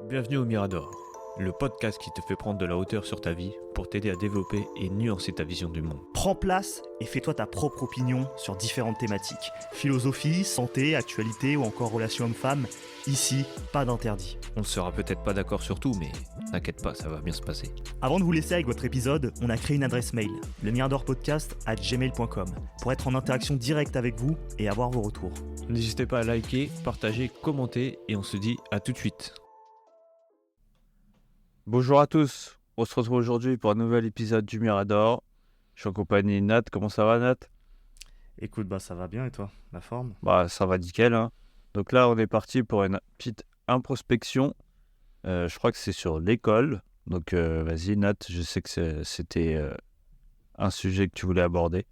Bienvenue au Mirador, le podcast qui te fait prendre de la hauteur sur ta vie pour t'aider à développer et nuancer ta vision du monde. Prends place et fais-toi ta propre opinion sur différentes thématiques. Philosophie, santé, actualité ou encore relations hommes-femmes. Ici, pas d'interdit. On ne sera peut-être pas d'accord sur tout, mais t'inquiète pas, ça va bien se passer. Avant de vous laisser avec votre épisode, on a créé une adresse mail, lemiradorpodcast@gmail.com, pour être en interaction directe avec vous et avoir vos retours. N'hésitez pas à liker, partager, commenter et on se dit à tout de suite. Bonjour à tous, on se retrouve aujourd'hui pour un nouvel épisode du Mirador. Je suis en compagnie de Nat, comment ça va Nat ? Écoute, ça va bien et toi, la forme ? Ça va nickel, hein. Donc là on est parti pour une petite introspection. Je crois que c'est sur l'école. Donc vas-y Nat, je sais que c'était un sujet que tu voulais aborder.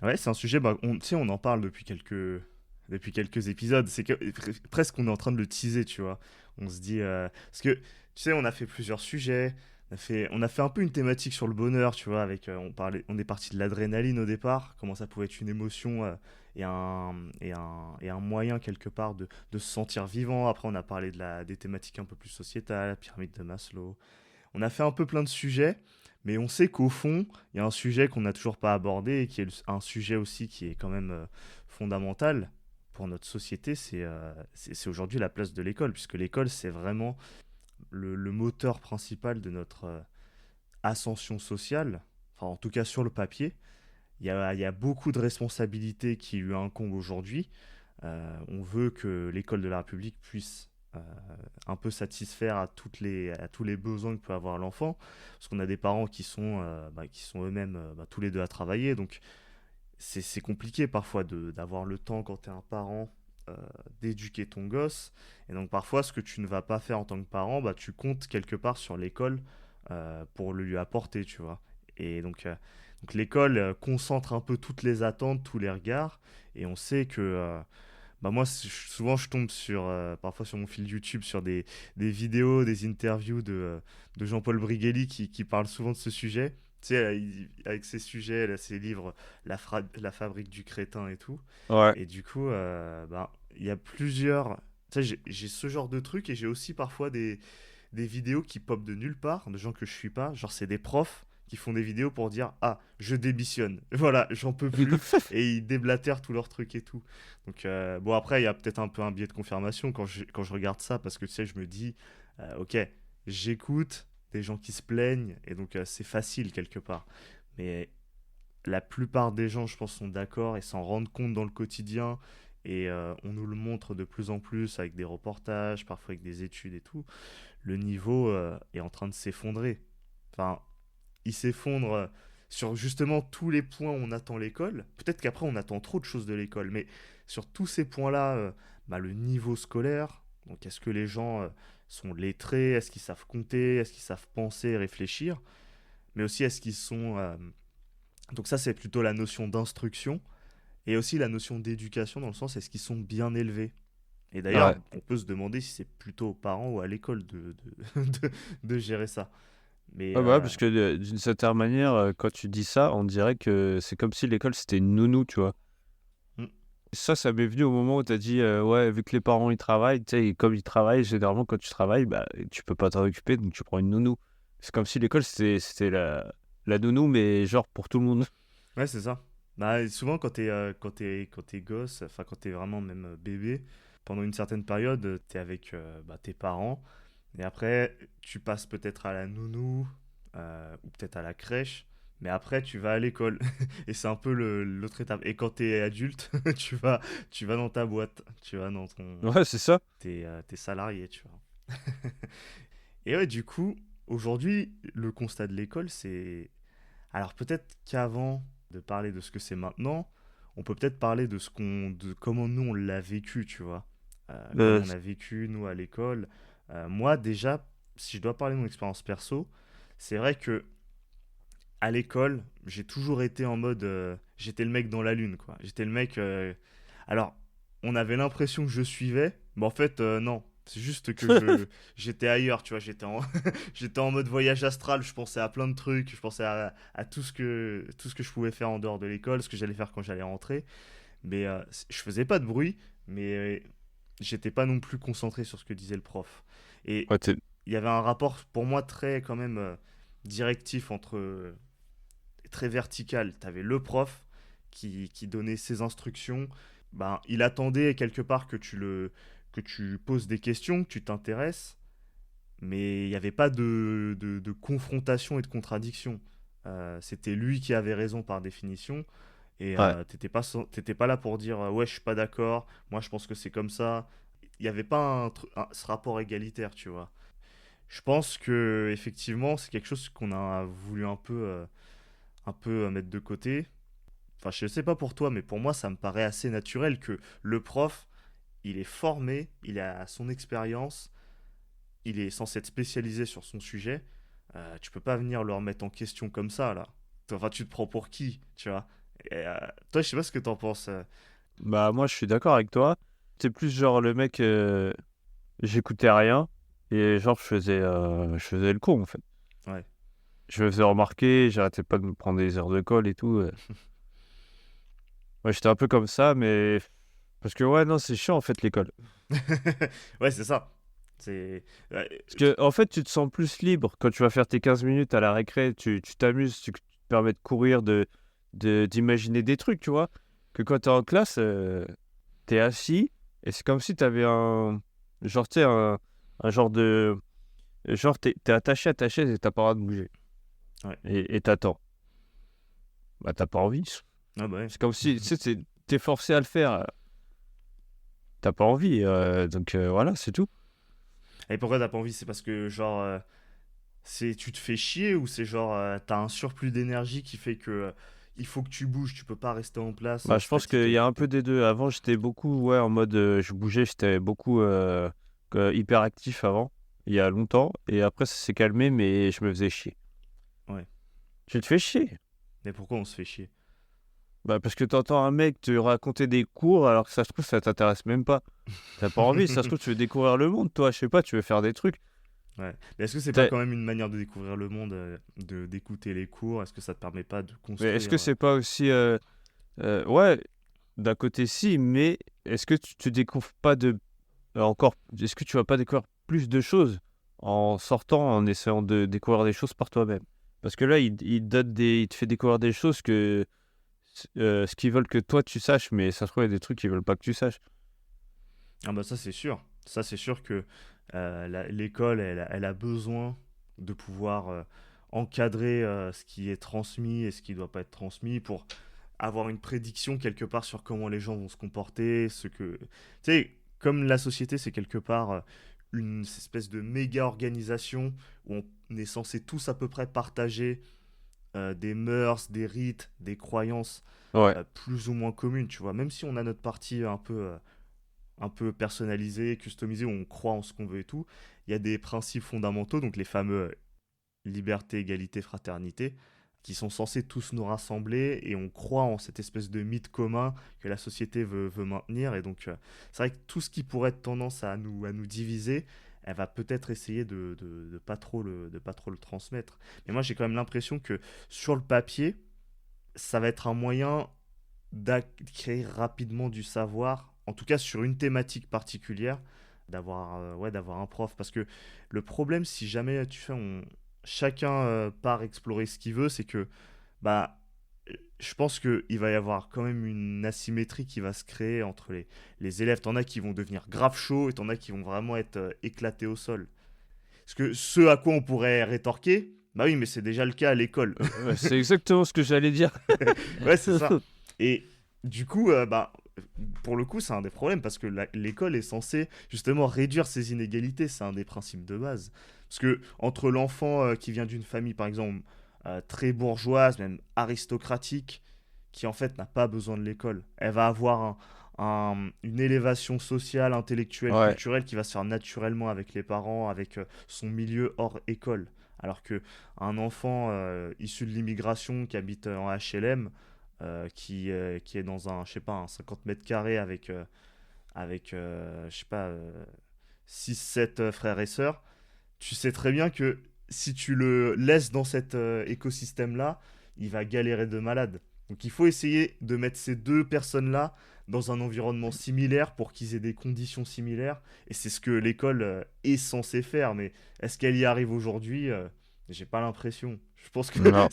Ouais, c'est un sujet, on en parle depuis quelques épisodes. C'est que presque on est en train de le teaser, tu vois. On se dit, parce que, tu sais, on a fait plusieurs sujets. On a fait un peu une thématique sur le bonheur, tu vois, on est parti de l'adrénaline au départ, comment ça pouvait être une émotion et un moyen quelque part de se sentir vivant. Après, on a parlé des thématiques un peu plus sociétales, la pyramide de Maslow. On a fait un peu plein de sujets, mais on sait qu'au fond, il y a un sujet qu'on n'a toujours pas abordé et qui est un sujet aussi qui est quand même fondamental pour notre société, c'est aujourd'hui la place de l'école, puisque l'école, c'est vraiment le moteur principal de notre ascension sociale, enfin en tout cas sur le papier. Il y a beaucoup de responsabilités qui lui incombent aujourd'hui. On veut que l'école de la République puisse un peu satisfaire à tous les besoins que peut avoir l'enfant, parce qu'on a des parents qui sont eux-mêmes tous les deux à travailler, donc c'est compliqué parfois d'avoir le temps quand tu es un parent d'éduquer ton gosse. Et donc parfois ce que tu ne vas pas faire en tant que parent, tu comptes quelque part sur l'école pour le lui apporter, tu vois. Et donc l'école concentre un peu toutes les attentes, tous les regards, et on sait que moi souvent je tombe parfois sur mon fil YouTube sur des vidéos, des interviews de Jean-Paul Brigelli qui parle souvent de ce sujet. Tu sais, avec ses sujets, là, ses livres, la fabrique du crétin et tout. Ouais. Et du coup, il y a plusieurs. Tu sais, j'ai ce genre de trucs et j'ai aussi parfois des vidéos qui popent de nulle part, de gens que je suis pas. Genre, c'est des profs qui font des vidéos pour dire ah, je démissionne. Voilà, j'en peux plus. Et ils déblatèrent tous leurs trucs et tout. Donc, après, il y a peut-être un peu un biais de confirmation quand je regarde ça parce que tu sais, je me dis ok, j'écoute des gens qui se plaignent et donc c'est facile quelque part. Mais la plupart des gens, je pense, sont d'accord et s'en rendent compte dans le quotidien. Et on nous le montre de plus en plus avec des reportages, parfois avec des études et tout. Le niveau est en train de s'effondrer. Enfin, il s'effondre sur justement tous les points où on attend l'école. Peut-être qu'après, on attend trop de choses de l'école. Mais sur tous ces points-là, le niveau scolaire, donc est-ce que les gens sont lettrés, est-ce qu'ils savent compter, est-ce qu'ils savent penser, réfléchir, mais aussi est-ce qu'ils sont... Donc ça, c'est plutôt la notion d'instruction, et aussi la notion d'éducation, dans le sens, est-ce qu'ils sont bien élevés. Et d'ailleurs, Ouais. on peut se demander si c'est plutôt aux parents ou à l'école de gérer ça. Mais Parce que d'une certaine manière, quand tu dis ça, on dirait que c'est comme si l'école c'était une nounou, tu vois. hmm, Ça m'est venu au moment où tu as dit, ouais, vu que les parents ils travaillent, tu sais, et comme ils travaillent, généralement quand tu travailles, tu peux pas t'en occuper, donc tu prends une nounou. C'est comme si l'école c'était la nounou, mais genre pour tout le monde. ouais, c'est ça. Et souvent, quand t'es gosse, enfin quand t'es vraiment même bébé, pendant une certaine période, t'es avec tes parents, et après, tu passes peut-être à la nounou, ou peut-être à la crèche, mais après, tu vas à l'école. Et c'est un peu l'autre étape. Et quand t'es adulte, tu vas dans ta boîte, tu vas dans Ouais, c'est ça. t'es salarié, tu vois. Et ouais, du coup, aujourd'hui, le constat de l'école, c'est... Alors peut-être qu'avant de parler de ce que c'est maintenant, on peut peut-être parler de comment nous on l'a vécu, tu vois. Comment Euh, on a vécu, nous, à l'école. Moi, déjà, si je dois parler de mon expérience perso, c'est vrai que à l'école, j'ai toujours été en mode... j'étais le mec dans la lune, quoi. J'étais le mec... Alors, on avait l'impression que je suivais, mais en fait, non. C'est juste que j'étais ailleurs, tu vois. J'étais en mode voyage astral. Je pensais à plein de trucs. Je pensais à tout ce que je pouvais faire en dehors de l'école, ce que j'allais faire quand j'allais rentrer. Mais je faisais pas de bruit, mais j'étais pas non plus concentré sur ce que disait le prof. Et Ouais, il y avait un rapport pour moi très quand même directif très vertical. Tu avais le prof qui donnait ses instructions. Ben, il attendait quelque part que tu poses des questions, que tu t'intéresses, mais il n'y avait pas de confrontation et de contradiction. C'était lui qui avait raison par définition. Et ouais. t'étais pas là pour dire ouais, je suis pas d'accord, moi je pense que c'est comme ça. Il n'y avait pas ce rapport égalitaire, tu vois. Je pense que effectivement, c'est quelque chose qu'on a voulu un peu mettre de côté. Enfin, je sais pas pour toi, mais pour moi, ça me paraît assez naturel que le prof, il est formé, il a son expérience, il est censé être spécialisé sur son sujet. Tu peux pas venir le remettre en question comme ça, là. Enfin, tu te prends pour qui, tu vois. Et, toi, je sais pas ce que t'en penses. Bah, moi, je suis d'accord avec toi. C'est plus genre le mec, j'écoutais rien et genre je faisais le con, en fait. Ouais. Je me faisais remarquer, j'arrêtais pas de me prendre des heures de colle et tout. Ouais, j'étais un peu comme ça, mais parce que ouais, non, c'est chiant, en fait, l'école. Ouais, c'est ça. C'est. Ouais, Parce que, en fait, tu te sens plus libre quand tu vas faire tes 15 minutes à la récré, tu t'amuses, tu te permets de courir, d'imaginer des trucs, tu vois. Que quand t'es en classe, t'es assis et c'est comme si t'avais genre, tu sais, un genre de, genre, t'es attaché à ta chaise et t'as pas le droit de bouger. ouais. Et t'attends. Bah, t'as pas envie. Ah bah ouais. C'est comme si, tu sais, t'es forcé à le faire. T'as pas envie. Donc, voilà, c'est tout. Et pourquoi t'as pas envie? C'est parce que, genre, tu te fais chier ou c'est genre, t'as un surplus d'énergie qui fait que il faut que tu bouges, tu peux pas rester en place Bah, je pense qu'il y statique. a un peu des deux. Avant, j'étais beaucoup, ouais, en mode, je bougeais, j'étais beaucoup hyper actif avant, il y a longtemps. Et après, ça s'est calmé, mais je me faisais chier. Ouais. Tu te fais chier. Mais pourquoi on se fait chier? Bah, parce que t'entends un mec te raconter des cours, alors que ça se trouve, ça t'intéresse même pas. T'as pas envie, ça se trouve, tu veux découvrir le monde, toi, je sais pas, tu veux faire des trucs. Ouais. Mais est-ce que c'est pas T'as- quand même une manière de découvrir le monde, d'écouter les cours? Est-ce que ça te permet pas de Mais est-ce que construire c'est pas aussi. Ouais, d'un côté, si, mais est-ce que tu découvres pas encore. Est-ce que tu vas pas découvrir plus de choses en sortant, en essayant de découvrir des choses par toi-même? Parce que là, il te fait découvrir des choses ce qu'ils veulent que toi tu saches, mais ça se trouve, il y a des trucs qu'ils veulent pas que tu saches. Ah bah ça c'est sûr. Ça c'est sûr que l'école, elle a besoin de pouvoir encadrer ce qui est transmis et ce qui ne doit pas être transmis pour avoir une prédiction quelque part sur comment les gens vont se comporter, ce que... Tu sais, comme la société, c'est quelque part une espèce de méga organisation où on est censé tous à peu près partager des mœurs, des rites, des croyances Ouais, plus ou moins communes, tu vois. Même si on a notre partie un peu personnalisée, customisée, où on croit en ce qu'on veut et tout, il y a des principes fondamentaux, donc les fameux liberté, égalité, fraternité, qui sont censés tous nous rassembler et on croit en cette espèce de mythe commun que la société veut maintenir. Et donc, c'est vrai que tout ce qui pourrait être tendance à nous diviser, elle va peut-être essayer de pas trop le transmettre. Mais moi, j'ai quand même l'impression que sur le papier, ça va être un moyen d'acquérir rapidement du savoir, en tout cas sur une thématique particulière, d'avoir ouais, d'avoir un prof. Parce que le problème, si jamais chacun part explorer ce qu'il veut, c'est que bah, je pense qu'il va y avoir quand même une asymétrie qui va se créer entre les élèves. T'en as qui vont devenir grave chauds et t'en as qui vont vraiment être éclatés au sol. Parce que ce à quoi on pourrait rétorquer, bah oui, mais c'est déjà le cas à l'école. ouais, c'est exactement ce que j'allais dire. Ouais, c'est ça. Et du coup, bah, pour le coup, c'est un des problèmes parce que l'école est censée justement réduire ces inégalités. C'est un des principes de base. Parce que entre l'enfant qui vient d'une famille, par exemple, très bourgeoise, même aristocratique, qui en fait n'a pas besoin de l'école, elle va avoir une élévation sociale, intellectuelle, Ouais, culturelle qui va se faire naturellement avec les parents, avec son milieu hors école. Alors que un enfant issu de l'immigration qui habite en HLM, qui est dans un, je sais pas, un 50 mètres carrés avec je sais pas, 6-7 frères et sœurs, tu sais très bien que si tu le laisses dans cet écosystème-là, il va galérer de malade. Donc il faut essayer de mettre ces deux personnes-là dans un environnement similaire pour qu'ils aient des conditions similaires. Et c'est ce que l'école est censée faire. Mais est-ce qu'elle y arrive aujourd'hui? J'ai pas l'impression. Je pense que Non.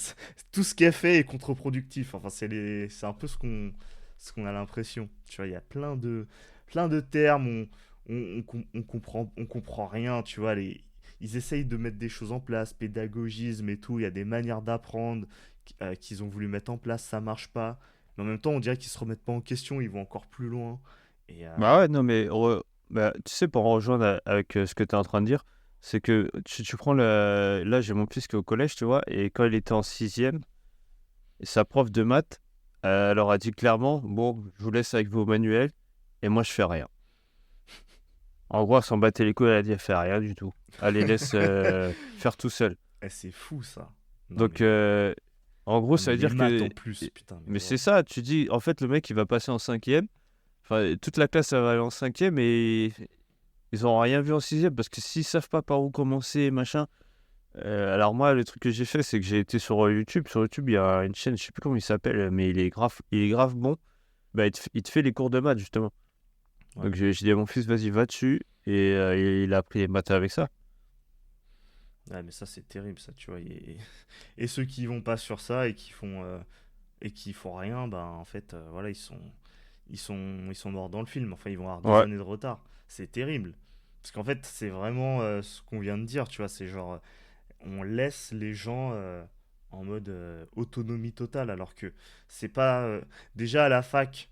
tout ce qu'elle fait est contre-productif. Enfin, c'est un peu ce qu'on a l'impression. Tu vois, il y a plein de termes, on comprend rien, tu vois. Ils essayent de mettre des choses en place, pédagogisme et tout. Il y a des manières d'apprendre qu'ils ont voulu mettre en place, ça marche pas. Mais en même temps, on dirait qu'ils se remettent pas en question, ils vont encore plus loin. Et Bah ouais, non, mais bah, tu sais, pour en rejoindre avec ce que tu es en train de dire, c'est que tu prends le. Là, j'ai mon fils qui est au collège, tu vois, et quand il était en sixième, sa prof de maths, elle leur a dit clairement, bon, je vous laisse avec vos manuels, et moi, je fais rien. En gros, elle s'en battait les couilles, elle a dit, elle fait rien du tout. Elle les laisse faire tout seul. c'est fou ça. Non Donc, mais, en gros, non ça mais veut les dire maths que. en plus, putain, mais Mais c'est oh. ça, tu dis, en fait, le mec, il va passer en cinquième. Enfin, toute la classe, elle va aller en cinquième et ils n'ont rien vu en sixième parce que s'ils savent pas par où commencer, machin. Alors moi, le truc que j'ai fait, c'est que j'ai été sur YouTube. Sur YouTube, il y a une chaîne, je sais plus comment il s'appelle, mais il est grave bon. Bah, il te fait les cours de maths, justement. Ouais. Donc j'ai dit à mon fils, vas-y, va dessus. Et il a appris les maths avec ça. Ouais, mais ça c'est terrible ça, tu vois. Et ceux qui vont pas sur ça et qui font rien, ben en fait, voilà, ils sont morts dans le film. Enfin, ils vont avoir des Ouais. années de retard. C'est terrible. Parce qu'en fait, c'est vraiment ce qu'on vient de dire, tu vois. C'est genre, on laisse les gens en mode autonomie totale, alors que c'est pas. Déjà à la fac,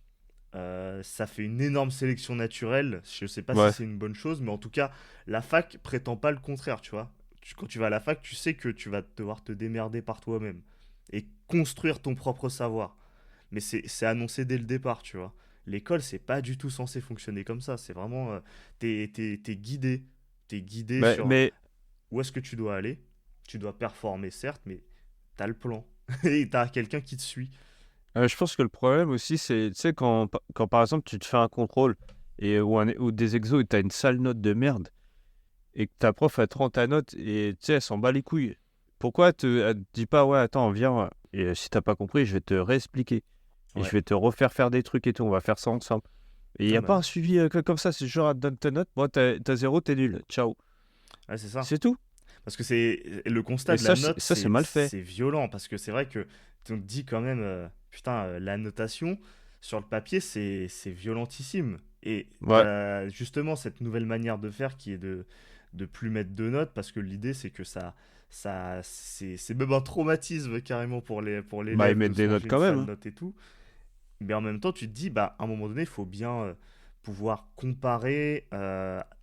ça fait une énorme sélection naturelle. Je sais pas si Ouais. c'est une bonne chose, mais en tout cas, la fac prétend pas le contraire, tu vois. Quand tu vas à la fac, tu sais que tu vas devoir te démerder par toi-même et construire ton propre savoir. Mais c'est annoncé dès le départ, tu vois. L'école, c'est pas du tout censé fonctionner comme ça. C'est vraiment. T'es guidé. T'es guidé sur Mais où est-ce que tu dois aller. Tu dois performer, certes, mais t'as le plan. Et t'as quelqu'un qui te suit. je pense que le problème aussi, c'est, tu sais, quand par exemple, tu te fais un contrôle ou des exos et tu as une sale note de merde. Et que ta prof a 30 ta note et tu sais, elle s'en bat les couilles. Pourquoi elle te dit pas, ouais, attends, viens, et si t'as pas compris, je vais te réexpliquer. Et je Ouais. vais te refaire faire des trucs et tout, on va faire ça ensemble. Et il n'y Ah a bah pas ouais. un suivi comme ça, c'est genre, elle te donne ta note, moi, t'as zéro, t'es nul, ciao. Ouais, c'est ça. C'est tout. Parce que c'est le constat Et de la ça, note, c'est mal fait. c'est violent. Parce que c'est vrai que on te dit quand même, putain, la notation sur le papier, c'est violentissime. Et Ouais. t'as justement cette nouvelle manière de faire qui est de plus mettre de notes parce que l'idée c'est que c'est même un traumatisme carrément pour Bah, ils l'élève de mettent se des manger notes une quand même, sale hein. note et tout. Mais en même temps, tu te dis, bah, à un moment donné, il faut bien pouvoir comparer,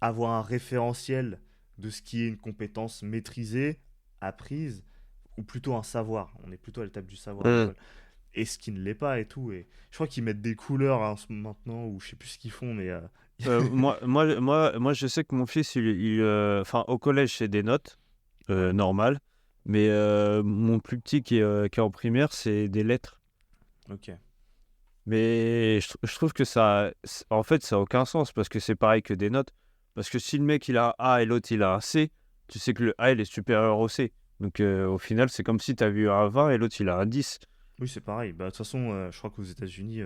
avoir un référentiel de ce qui est une compétence maîtrisée, apprise, ou plutôt un savoir. On est plutôt à l'étape du savoir à Hum. l'école. Et ce qui ne l'est pas et tout. Et je crois qu'ils mettent des couleurs hein, maintenant, ou je sais plus ce qu'ils font, mais Moi, je sais que mon fils, enfin, au collège, c'est des notes ouais, normales. Mais mon plus petit qui est en primaire, c'est des lettres. ok. Mais je trouve que en fait, ça n'a aucun sens parce que c'est pareil que des notes. Parce que si le mec il a un A et l'autre il a un C, tu sais que le A il est supérieur au C. Donc au final, c'est comme si tu as vu un 20 et l'autre il a un 10. Oui, c'est pareil. Bah, de toute façon, je crois qu'aux États-Unis,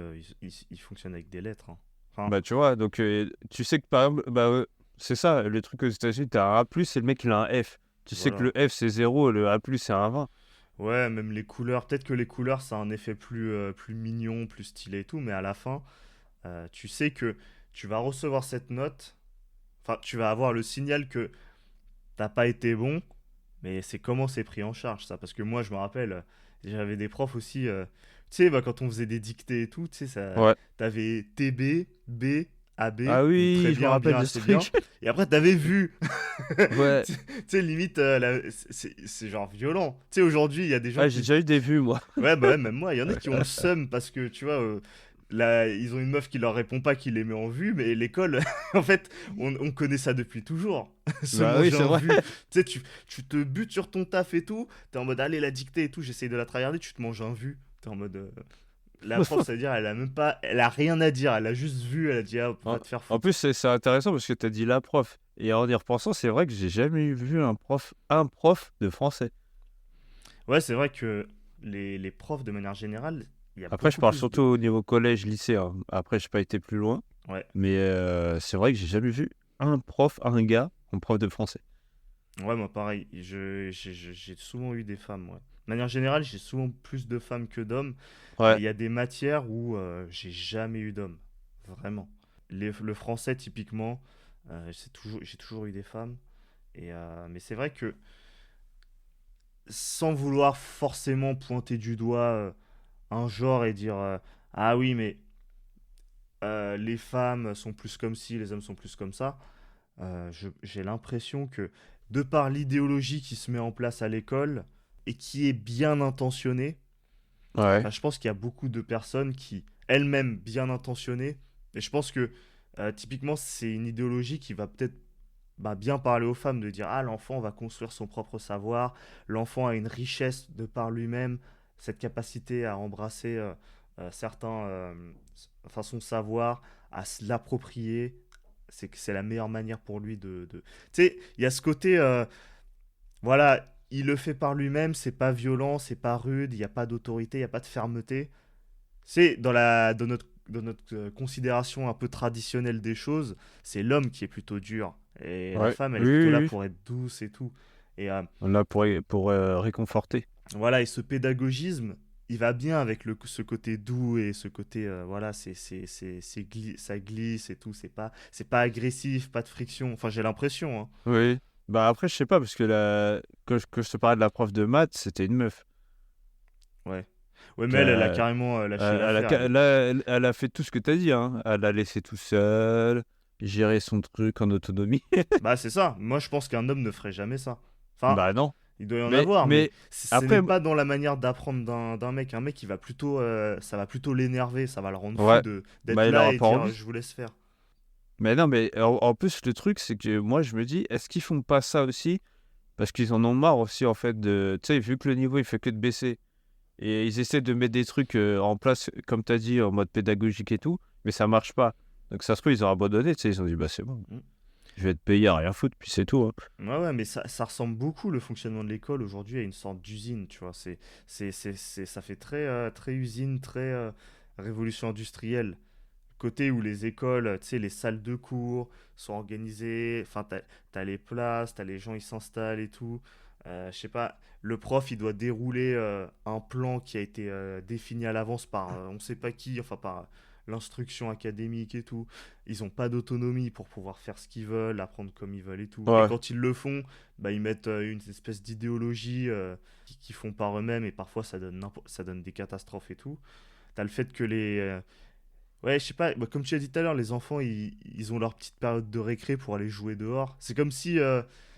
ils fonctionnent avec des lettres, hein. Enfin, Bah tu vois, donc tu sais que par exemple, bah, c'est ça, le truc aux États-Unis, tu as un A et le mec il a un F. Tu sais que voilà. le F c'est 0 et le A c'est un 20. Ouais, même les couleurs. Peut-être que les couleurs, ça a un effet plus mignon, plus stylé et tout, mais à la fin, tu sais que tu vas recevoir cette note. Enfin, tu vas avoir le signal que t'as pas été bon, mais c'est comment c'est pris en charge ça. Parce que moi, je me rappelle, j'avais des profs aussi. Tu sais, bah, quand on faisait des dictées et tout, tu sais, Ouais. t'avais TB, B, AB, Ah donc très oui, je me bien, rappelle bien, de ce assez bien. truc. Et après, t'avais vu. Ouais. Tu sais, limite, c'est genre violent. Tu sais, aujourd'hui, il y a des gens Ah, j'ai qui. déjà eu des vues, moi. Ouais, bah ouais, même moi, il y en a qui ont le seum parce que, tu vois, là, ils ont une meuf qui leur répond pas, qui les met en vue, mais l'école, en fait, on connaît ça depuis toujours. Se Bah oui, manger c'est en vrai. vue. Tu sais, tu te butes sur ton taf et tout, t'es en mode, allez, la dictée et tout, j'essaye de la tryharder, tu te manges en vue. T'es en mode. La prof, ça veut dire, elle a même pas. Elle a rien à dire, elle a juste vu, elle a dit, ah, En, va te faire en foutre. plus, c'est intéressant parce que tu as dit la prof. Et en y repensant, c'est vrai que j'ai jamais vu un prof de français. Ouais, c'est vrai que les profs, de manière générale, Il y a Après, je beaucoup parle plus surtout de. au niveau collège, lycée, hein. Après, j'ai pas été plus loin. Ouais, Mais c'est vrai que j'ai jamais vu un gars en prof de français. ouais, moi pareil. J'ai souvent eu des femmes, ouais. De manière générale, j'ai souvent plus de femmes que d'hommes, mais Ouais, il y a des matières où j'ai jamais eu d'hommes. Vraiment. Le français, typiquement, j'ai toujours eu des femmes. Mais c'est vrai que sans vouloir forcément pointer du doigt un genre et dire ah oui, mais les femmes sont plus comme ci, les hommes sont plus comme ça, j'ai l'impression que de par l'idéologie qui se met en place à l'école et qui est bien intentionnée, ouais, bah, je pense qu'il y a beaucoup de personnes qui, elles-mêmes bien intentionnées, et je pense que typiquement c'est une idéologie qui va peut-être bien parler aux femmes, de dire ah l'enfant va construire son propre savoir, l'enfant a une richesse de par lui-même, cette capacité à embrasser certains, enfin son savoir, à se l'approprier, c'est que c'est la meilleure manière pour lui Tu sais, il y a ce côté, voilà, il le fait par lui-même, c'est pas violent, c'est pas rude, il n'y a pas d'autorité, il n'y a pas de fermeté. C'est dans notre considération un peu traditionnelle des choses, c'est l'homme qui est plutôt dur. Et la ouais. femme, elle Oui, est plutôt oui, là oui. pour être douce et tout. Et On a pour réconforter. voilà, et ce pédagogisme, il va bien avec ce côté doux et ce côté, voilà, ça glisse et tout. C'est pas agressif, pas de friction. Enfin, j'ai l'impression, hein. Oui. Bah après, je sais pas, parce que que je te parlais de la prof de maths, c'était une meuf. Ouais. Ouais, mais elle a Euh, carrément lâché l'affaire, elle. elle a fait tout ce que t'as dit, hein. Elle a laissé tout seul, gérer son truc en autonomie. Bah, c'est ça. Moi, je pense qu'un homme ne ferait jamais ça. Enfin, Bah non. il doit y en avoir, mais Mais ce n'est après, pas dans la manière d'apprendre d'un mec. Un mec, il va plutôt, ça va plutôt l'énerver, ça va le rendre fou ouais, d'être bah il là aura et pas dire envie. je vous laisse faire. Mais non, mais en plus, le truc, c'est que moi, je me dis, est-ce qu'ils font pas ça aussi? Parce qu'ils en ont marre aussi, en fait, de. Tu sais, vu que le niveau, il fait que de baisser. Et ils essaient de mettre des trucs en place, comme tu as dit, en mode pédagogique et tout, mais ça marche pas. Donc ça se trouve, ils ont abandonné, tu sais, ils ont dit, bah c'est bon, Mm. je vais être payé à rien foutre, puis c'est tout, hein. Ouais, ouais, mais ça ressemble beaucoup le fonctionnement de l'école aujourd'hui à une sorte d'usine, tu vois. Ça fait très, très usine, très révolution industrielle. Côté où les écoles, tu sais, les salles de cours sont organisées, enfin, t'as les places, t'as les gens, ils s'installent et tout. Je sais pas, le prof, il doit dérouler un plan qui a été défini à l'avance par on sait pas qui, enfin, par l'instruction académique et tout. Ils ont pas d'autonomie pour pouvoir faire ce qu'ils veulent, apprendre comme ils veulent et tout. Et Ouais, quand ils le font, bah, ils mettent une espèce d'idéologie qu'ils font par eux-mêmes et parfois ça donne des catastrophes et tout. T'as le fait que ouais, je sais pas, bah, comme tu as dit tout à l'heure, les enfants, ils ont leur petite période de récré pour aller jouer dehors. C'est comme si,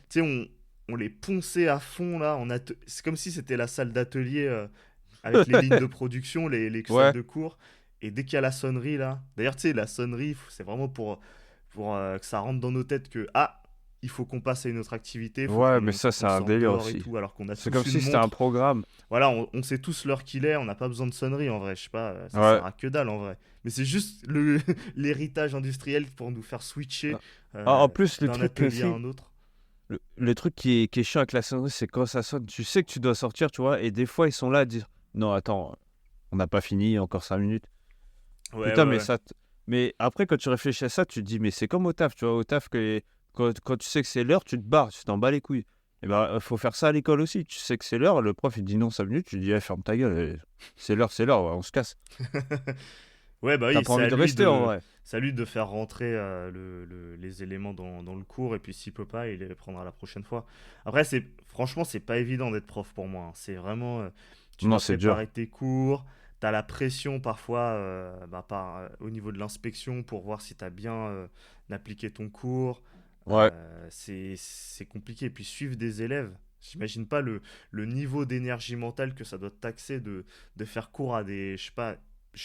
tu sais, on les ponçait à fond, là. C'est comme si c'était la salle d'atelier avec les lignes de production, les salles ouais, de cours. Et dès qu'il y a la sonnerie, là. D'ailleurs, tu sais, la sonnerie, c'est vraiment pour que ça rentre dans nos têtes que, ah, il faut qu'on passe à une autre activité, il faut ouais, mais ça, c'est qu'on un sorte délire dehors et aussi. tout, alors qu'on a C'est comme tous une si c'était un montre. programme. Voilà, on sait tous l'heure qu'il est, on n'a pas besoin de sonnerie en vrai, je sais pas, ça Ouais. sert à que dalle en vrai. Mais c'est juste l'héritage industriel pour nous faire switcher En plus, le d'un truc atelier à aussi, un autre. le truc qui est chiant avec la sonnerie, c'est quand ça sonne, tu sais que tu dois sortir, tu vois, et des fois, ils sont là à dire, non, attends, on n'a pas fini, encore 5 minutes. Ouais, ouais, Putain, mais ouais. ça. Mais après, quand tu réfléchis à ça, tu te dis, mais c'est comme au taf, tu vois. Au taf, quand tu sais que c'est l'heure, tu te barres, tu t'en bats les couilles. Et ben, faut faire ça à l'école aussi. Tu sais que c'est l'heure, le prof, il dit non 5 minutes, tu dis, eh, ferme ta gueule, c'est l'heure, ouais, on se casse. Ouais, bah T'as oui, pas envie de rester en vrai. c'est à lui de faire rentrer les éléments dans le cours, et puis s'il peut pas, il les prendra la prochaine fois. Après, franchement, c'est pas évident d'être prof pour moi, hein. C'est vraiment, tu Non, dois c'est dur. préparer tes cours, t'as la pression parfois au niveau de l'inspection pour voir si t'as bien appliqué ton cours. Ouais. C'est compliqué. Et puis suivre des élèves, j'imagine pas le niveau d'énergie mentale que ça doit taxer de faire cours à des, je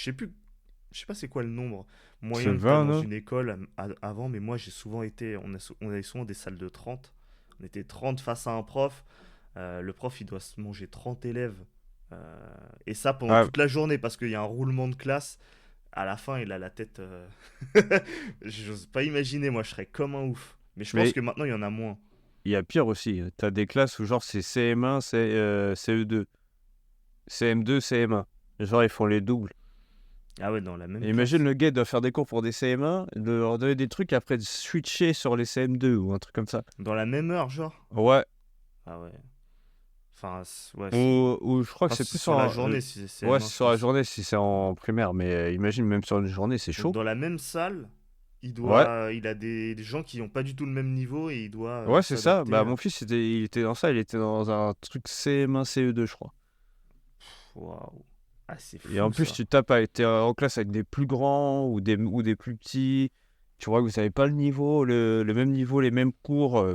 sais plus je sais pas c'est quoi le nombre C'est moyen que tu as 20, dans non? une école avant, mais moi j'ai souvent été, on avait souvent des salles de 30. On était 30 face à un prof. Le prof il doit se manger 30 élèves. Et ça pendant Ouais, toute la journée parce qu'il y a un roulement de classe. À la fin il a la tête. J'ose pas imaginer, moi je serais comme un ouf. Mais je pense mais que maintenant il y en a moins. il y a pire aussi. T'as des classes où genre c'est CM1, CE2, CM2, CM1. Genre, ils font les doubles. Ah ouais, dans la même Et imagine classe. le gars il doit faire des cours pour des CM1, de leur donner des trucs, après de switcher sur les CM2 ou un truc comme ça. Dans la même heure, genre. Ouais. Ah ouais. Enfin, ouais, Ou je crois que enfin, c'est c'est plus sur la en. journée si c'est Ouais, CM1, c'est je sur la pense. journée si c'est en primaire, mais imagine même sur une journée, c'est Donc chaud. dans la même salle, Ouais, il a des gens qui n'ont pas du tout le même niveau et il doit ouais, c'est ça. s'adapter. Bah, mon fils, il était dans ça, il était dans un truc CM1, CE2, je crois. Waouh. Ah, c'est Et en fou plus, ça. tu tapes à être en classe avec des plus grands ou des plus petits. Tu vois que vous n'avez pas le niveau, le même niveau, les mêmes cours.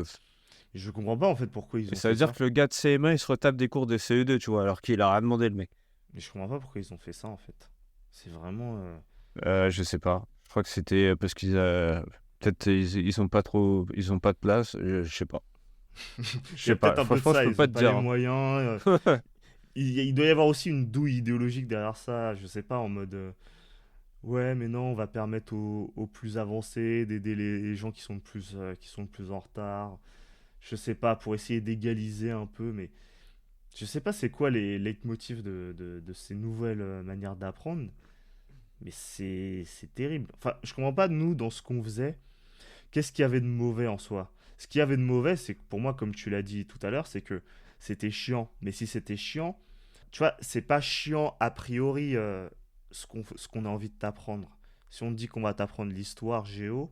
Et je comprends pas en fait pourquoi ils Et ont ça fait veut dire ça. que le gars de CM1, il se retape des cours de CE2, tu vois, alors qu'il a rien demandé, le mec. Mais je comprends pas pourquoi ils ont fait ça en fait. C'est vraiment. Je sais pas. Je crois que c'était parce qu'ils. Peut-être ils ont pas trop. Ils ont pas de place. Je sais pas. Je Il y a sais pas. peut-être un peu de Franchement, je ça, peux ils pas ont te pas dire, les hein. moyens. Il doit y avoir aussi une douille idéologique derrière ça, je sais pas, en mode ouais, mais non, on va permettre aux plus avancés d'aider les gens qui sont le plus en retard. Je sais pas, pour essayer d'égaliser un peu, mais je sais pas c'est quoi les leitmotifs de ces nouvelles manières d'apprendre, mais c'est terrible. Enfin, je comprends pas, nous, dans ce qu'on faisait, qu'est-ce qu'il y avait de mauvais en soi? Ce qu'il y avait de mauvais, c'est que pour moi, comme tu l'as dit tout à l'heure, c'est que c'était chiant. Mais si c'était chiant, tu vois, c'est pas chiant a priori ce qu'on a envie de t'apprendre. Si on te dit qu'on va t'apprendre l'histoire, géo,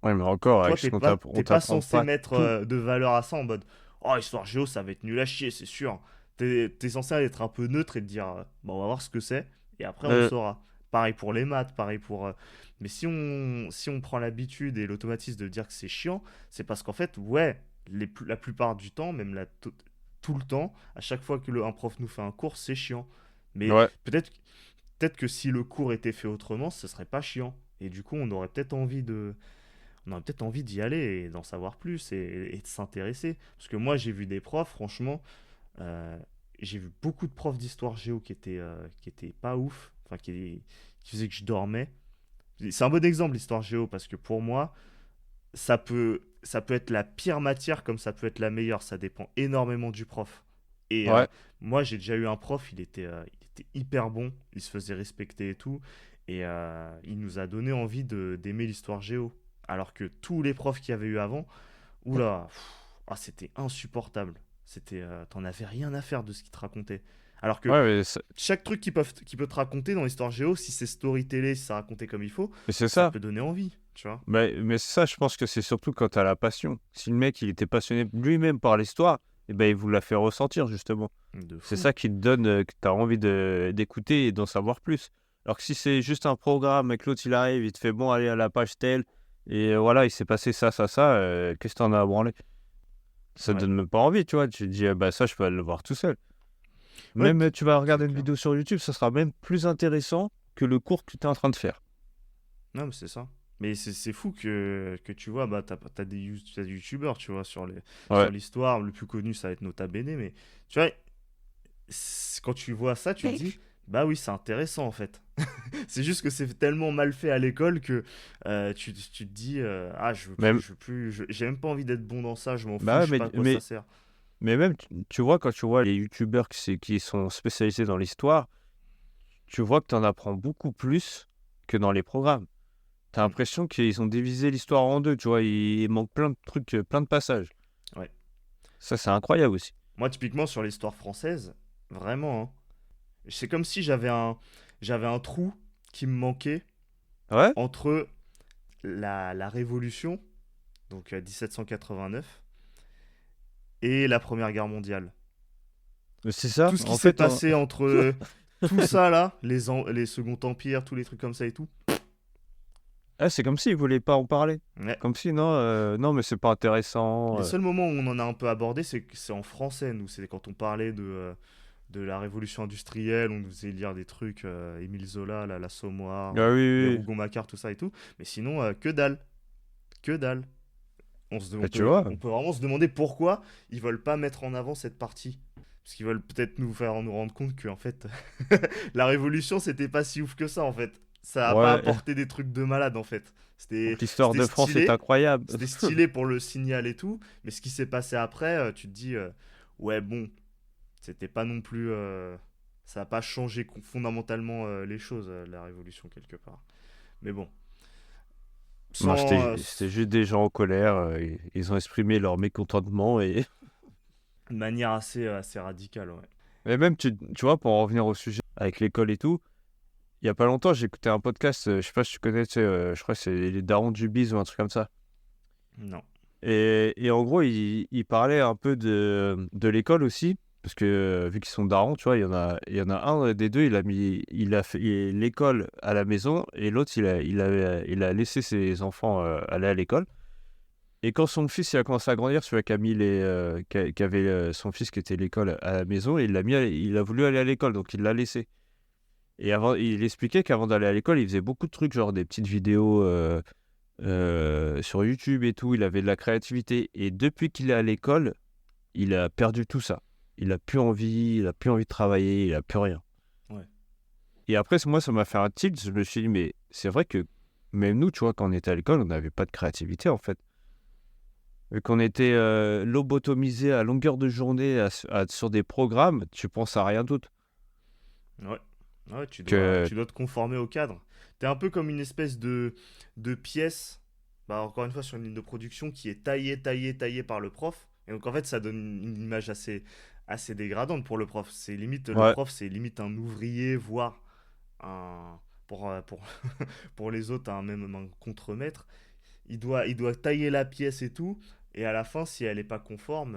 Ouais, mais encore, toi, avec ce qu'on on t'es pas t'apprend censé pas mettre tout. de valeur à ça en mode oh, histoire géo, ça va être nul à chier, c'est sûr. T'es censé être un peu neutre et te dire bon, on va voir ce que c'est, et après on Euh, saura. Pareil pour les maths, pareil pour. Mais si on prend l'habitude et l'automatisme de dire que c'est chiant, c'est parce qu'en fait, ouais, la plupart du temps, même tout le temps, à chaque fois que un prof nous fait un cours, c'est chiant. Mais ouais. peut-être que si le cours était fait autrement, ce serait pas chiant. Et du coup, on aurait peut-être envie d'y aller et d'en savoir plus et de s'intéresser. Parce que moi, j'ai vu des profs, franchement, euh, j'ai vu beaucoup de profs d'histoire géo qui étaient pas ouf, enfin qui faisaient que je dormais. C'est un bon exemple, l'histoire géo, parce que pour moi, ça peut être la pire matière comme ça peut être la meilleure. Ça dépend énormément du prof. Et Ouais. moi, j'ai déjà eu un prof, il était hyper bon, il se faisait respecter et tout. Et il nous a donné envie d'aimer l'histoire géo. Alors que tous les profs qu'il y avait eu avant, oula, ah, c'était insupportable. T'en avais rien à faire de ce qu'il te racontait. Alors que Ouais, chaque truc qu'il peut te raconter dans l'histoire géo, si c'est storytellé, si c'est raconté comme il faut, mais c'est ça ça. peut donner envie, tu vois. Mais ça, je pense que c'est surtout quand t'as la passion. Si le mec, il était passionné lui-même par l'histoire, et ben, il vous l'a fait ressentir, justement. De C'est fou. ça qui te donne que t'as envie d'écouter et d'en savoir plus. Alors que si c'est juste un programme et que l'autre, il arrive, il te fait bon, aller à la page telle, et voilà, il s'est passé ça, ça, ça, qu'est-ce que t'en as à branler? Ça te Ouais. donne même pas envie, tu vois. Tu te dis, bah ça, je peux aller le voir tout seul. Ouais, Même tu vas c'est regarder une clair. vidéo sur YouTube, ça sera même plus intéressant que le cours que tu es en train de faire. Non, mais c'est ça. Mais c'est fou que tu vois, bah, t'as des youtubeurs, tu vois, Ouais, sur l'histoire. Le plus connu, ça va être Nota Bene. Mais tu vois, quand tu vois ça, tu te dis, bah oui, c'est intéressant en fait. C'est juste que c'est tellement mal fait à l'école que tu te dis, ah, même, j'ai même pas envie d'être bon dans ça, je m'en fous, bah, je ouais, sais pas à quoi ça sert. mais même, tu vois, quand tu vois les youtubeurs qui sont spécialisés dans l'histoire, tu vois que tu en apprends beaucoup plus que dans les programmes. Tu as Hmm. l'impression qu'ils ont divisé l'histoire en deux, tu vois, il manque plein de trucs, plein de passages. Ouais. Ça, c'est incroyable aussi. Moi, typiquement, sur l'histoire française, vraiment, hein, c'est comme si j'avais un trou qui me manquait Ouais, entre la Révolution, donc 1789, et la Première Guerre mondiale. mais c'est ça, Tout ce qui en s'est fait, passé entre tout ça là, les Second Empires, tous les trucs comme ça et tout. ah, c'est comme s'ils voulaient pas en parler. Ouais. Comme si, non, non, mais c'est pas intéressant. Les seuls moments où on en a un peu abordé, c'est en français, nous. C'est quand on parlait de la révolution industrielle, on nous faisait lire des trucs, Émile Zola, l'Assommoir, Ah oui, les oui, oui. Rougon-Macquart, tout ça et tout. Mais sinon, que dalle. Que dalle. Bah, tu vois. On peut vraiment se demander pourquoi ils veulent pas mettre en avant cette partie. Parce qu'ils veulent peut-être nous faire nous rendre compte que en fait, la révolution, c'était pas si ouf que ça, en fait. Ça a pas Ouais, apporté des trucs de malade, en fait. l'histoire C'était de France est stylé, incroyable. c'était stylé pour le signal et tout, mais ce qui s'est passé après, tu te dis, ouais, bon, c'était pas non plus. Ça n'a pas changé fondamentalement les choses, la révolution, quelque part. Mais bon, Non, sans, c'était juste des gens en colère. Ils ont exprimé leur mécontentement. de manière assez radicale, ouais. Et même, tu vois, pour en revenir au sujet avec l'école et tout, il y a pas longtemps, j'ai écouté un podcast. Je sais pas si tu connais, tu sais, je crois que c'est les Darons du Biz ou un truc comme ça. Non. Et en gros, il parlait un peu de l'école aussi. Parce que vu qu'ils sont darons, tu vois, il y en a un des deux, il a fait l'école à la maison et l'autre, il a laissé ses enfants aller à l'école. Et quand son fils il a commencé à grandir, celui qui a mis qui avait son fils qui était à l'école à la maison, il a voulu aller à l'école, donc il l'a laissé. Et avant, il expliquait qu'avant d'aller à l'école, il faisait beaucoup de trucs, genre des petites vidéos sur YouTube et tout. Il avait de la créativité. Et depuis qu'il est à l'école, il a perdu tout ça. Il a plus envie de travailler, il a plus rien. Ouais. Et après, moi, ça m'a fait un tilt. Je me suis dit, mais c'est vrai que même nous, tu vois, quand on était à l'école, on n'avait pas de créativité en fait. Vu qu'on était lobotomisé à longueur de journée sur des programmes, tu penses à rien d'autre. Ouais. Ouais, Que... tu dois te conformer au cadre. T'es un peu comme une espèce de pièce, bah, encore une fois, sur une ligne de production qui est taillée par le prof. Et donc, en fait, ça donne une image assez dégradante pour le prof. Le Ouais, prof, c'est limite un ouvrier, voire un, pour pour les autres, même un contremaître. Il doit tailler la pièce et tout. Et à la fin, si elle n'est pas conforme,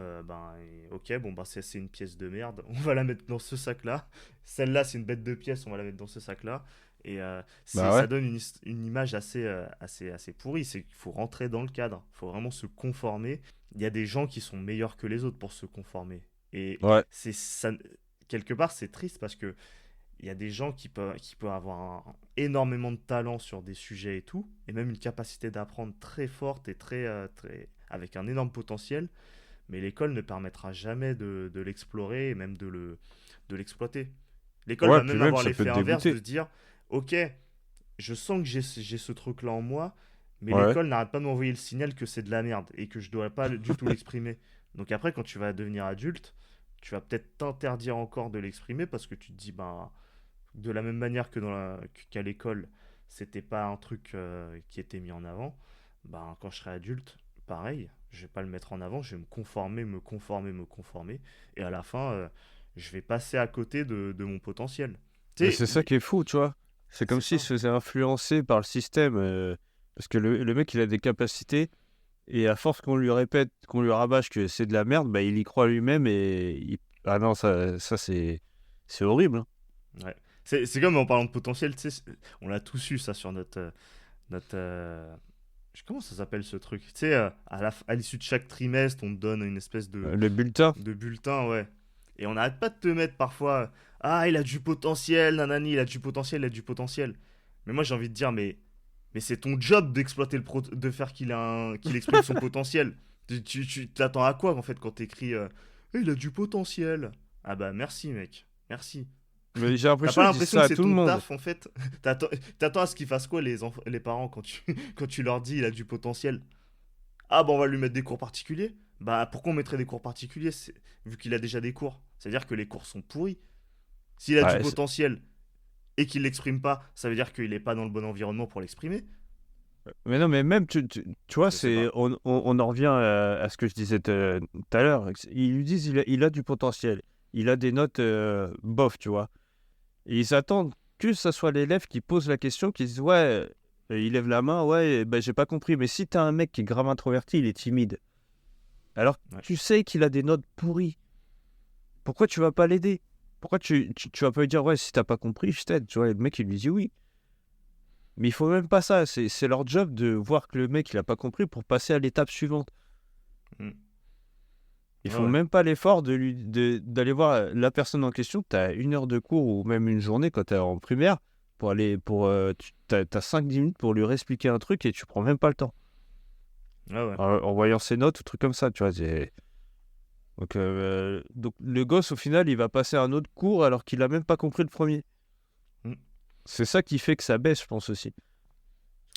ok, bon, bah, c'est une pièce de merde. On va la mettre dans ce sac-là. Celle-là, c'est une bête de pièce. On va la mettre dans ce sac-là. Et bah ça ouais. donne une image assez pourrie. C'est qu'il faut rentrer dans le cadre. Il faut vraiment se conformer. Il y a des gens qui sont meilleurs que les autres pour se conformer. Et Ouais, ça, quelque part, c'est triste parce que il y a des gens qui peuvent avoir énormément de talent sur des sujets et tout, et même une capacité d'apprendre très forte et avec un énorme potentiel, mais l'école ne permettra jamais de l'explorer et même de l'exploiter. L'école ouais, va puis même même avoir ça peut l'effet te inverse de dégoûter. se dire, ok, je sens que j'ai ce truc-là en moi, mais Ouais, l'école n'arrête pas de m'envoyer le signal que c'est de la merde et que je dois pas du tout l'exprimer. Donc après, quand tu vas devenir adulte, tu vas peut-être t'interdire encore de l'exprimer parce que tu te dis, ben, de la même manière que qu'à l'école, c'était pas un truc qui était mis en avant, ben, quand je serai adulte, pareil, je vais pas le mettre en avant, je vais me conformer, et à la fin, je vais passer à côté de mon potentiel. Tu mais sais, c'est ça qui est fou, tu vois. C'est comme c'est s'il se ça. faisait influencer par le système. Parce que le mec, il a des capacités. Et à force qu'on lui répète, qu'on lui rabâche que c'est de la merde, bah, il y croit lui-même Ah non, ça c'est horrible, hein. Ouais. C'est comme en parlant de potentiel, tu sais, on l'a tous eu ça sur notre comment ça s'appelle ce truc? Tu sais, à l'issue de chaque trimestre, on te donne une espèce Le bulletin. de bulletin, ouais. Et on n'arrête pas de te mettre parfois, ah, il a du potentiel, nanani, il a du potentiel, il a du potentiel. Mais moi, j'ai envie de dire, mais c'est ton job d'exploiter de faire qu'il exprime son potentiel. Tu t'attends à quoi, en fait, quand t'écris, eh, il a du potentiel? Ah bah, merci, mec. Merci. Mais j'ai T'as l'impression pas qu'ils disent l'impression ça que à c'est tout le ton monde. taf, en fait? T'attends à ce qu'ils fassent quoi, les parents, quand tu leur dis, il a du potentiel? Ah bah on va lui mettre des cours particuliers. Bah pourquoi on mettrait des cours particuliers vu qu'il a déjà des cours? C'est-à-dire que les cours sont pourris. S'il a du Ouais, potentiel et qu'il l'exprime pas, ça veut dire qu'il est pas dans le bon environnement pour l'exprimer. mais non, mais même, tu vois, Je sais pas. on en revient à ce que je disais tout à l'heure. Ils lui disent il a du potentiel. Il a des notes bof, tu vois. Et ils attendent que ce soit l'élève qui pose la question, qui dise ouais, il lève la main, ouais, ben j'ai pas compris. Mais si t'as un mec qui est grave introverti, il est timide. Alors Ouais. tu sais qu'il a des notes pourries. Pourquoi tu vas pas l'aider? Pourquoi tu vas pas lui dire ouais, si t'as pas compris, je t'aide. Tu vois, le mec il lui dit oui. Mais il faut même pas ça. C'est leur job de voir que le mec il a pas compris pour passer à l'étape suivante. Mm. Ils Ouais, font ouais. même pas l'effort d'aller voir la personne en question. Tu as une heure de cours ou même une journée quand tu es en primaire pour aller t'as 5-10 minutes pour lui réexpliquer un truc et tu prends même pas le temps. Ouais, ouais. En voyant ses notes ou trucs comme ça, tu vois. Donc le gosse au final il va passer à un autre cours alors qu'il a même pas compris le premier. Mm. C'est ça qui fait que ça baisse, je pense aussi. Tu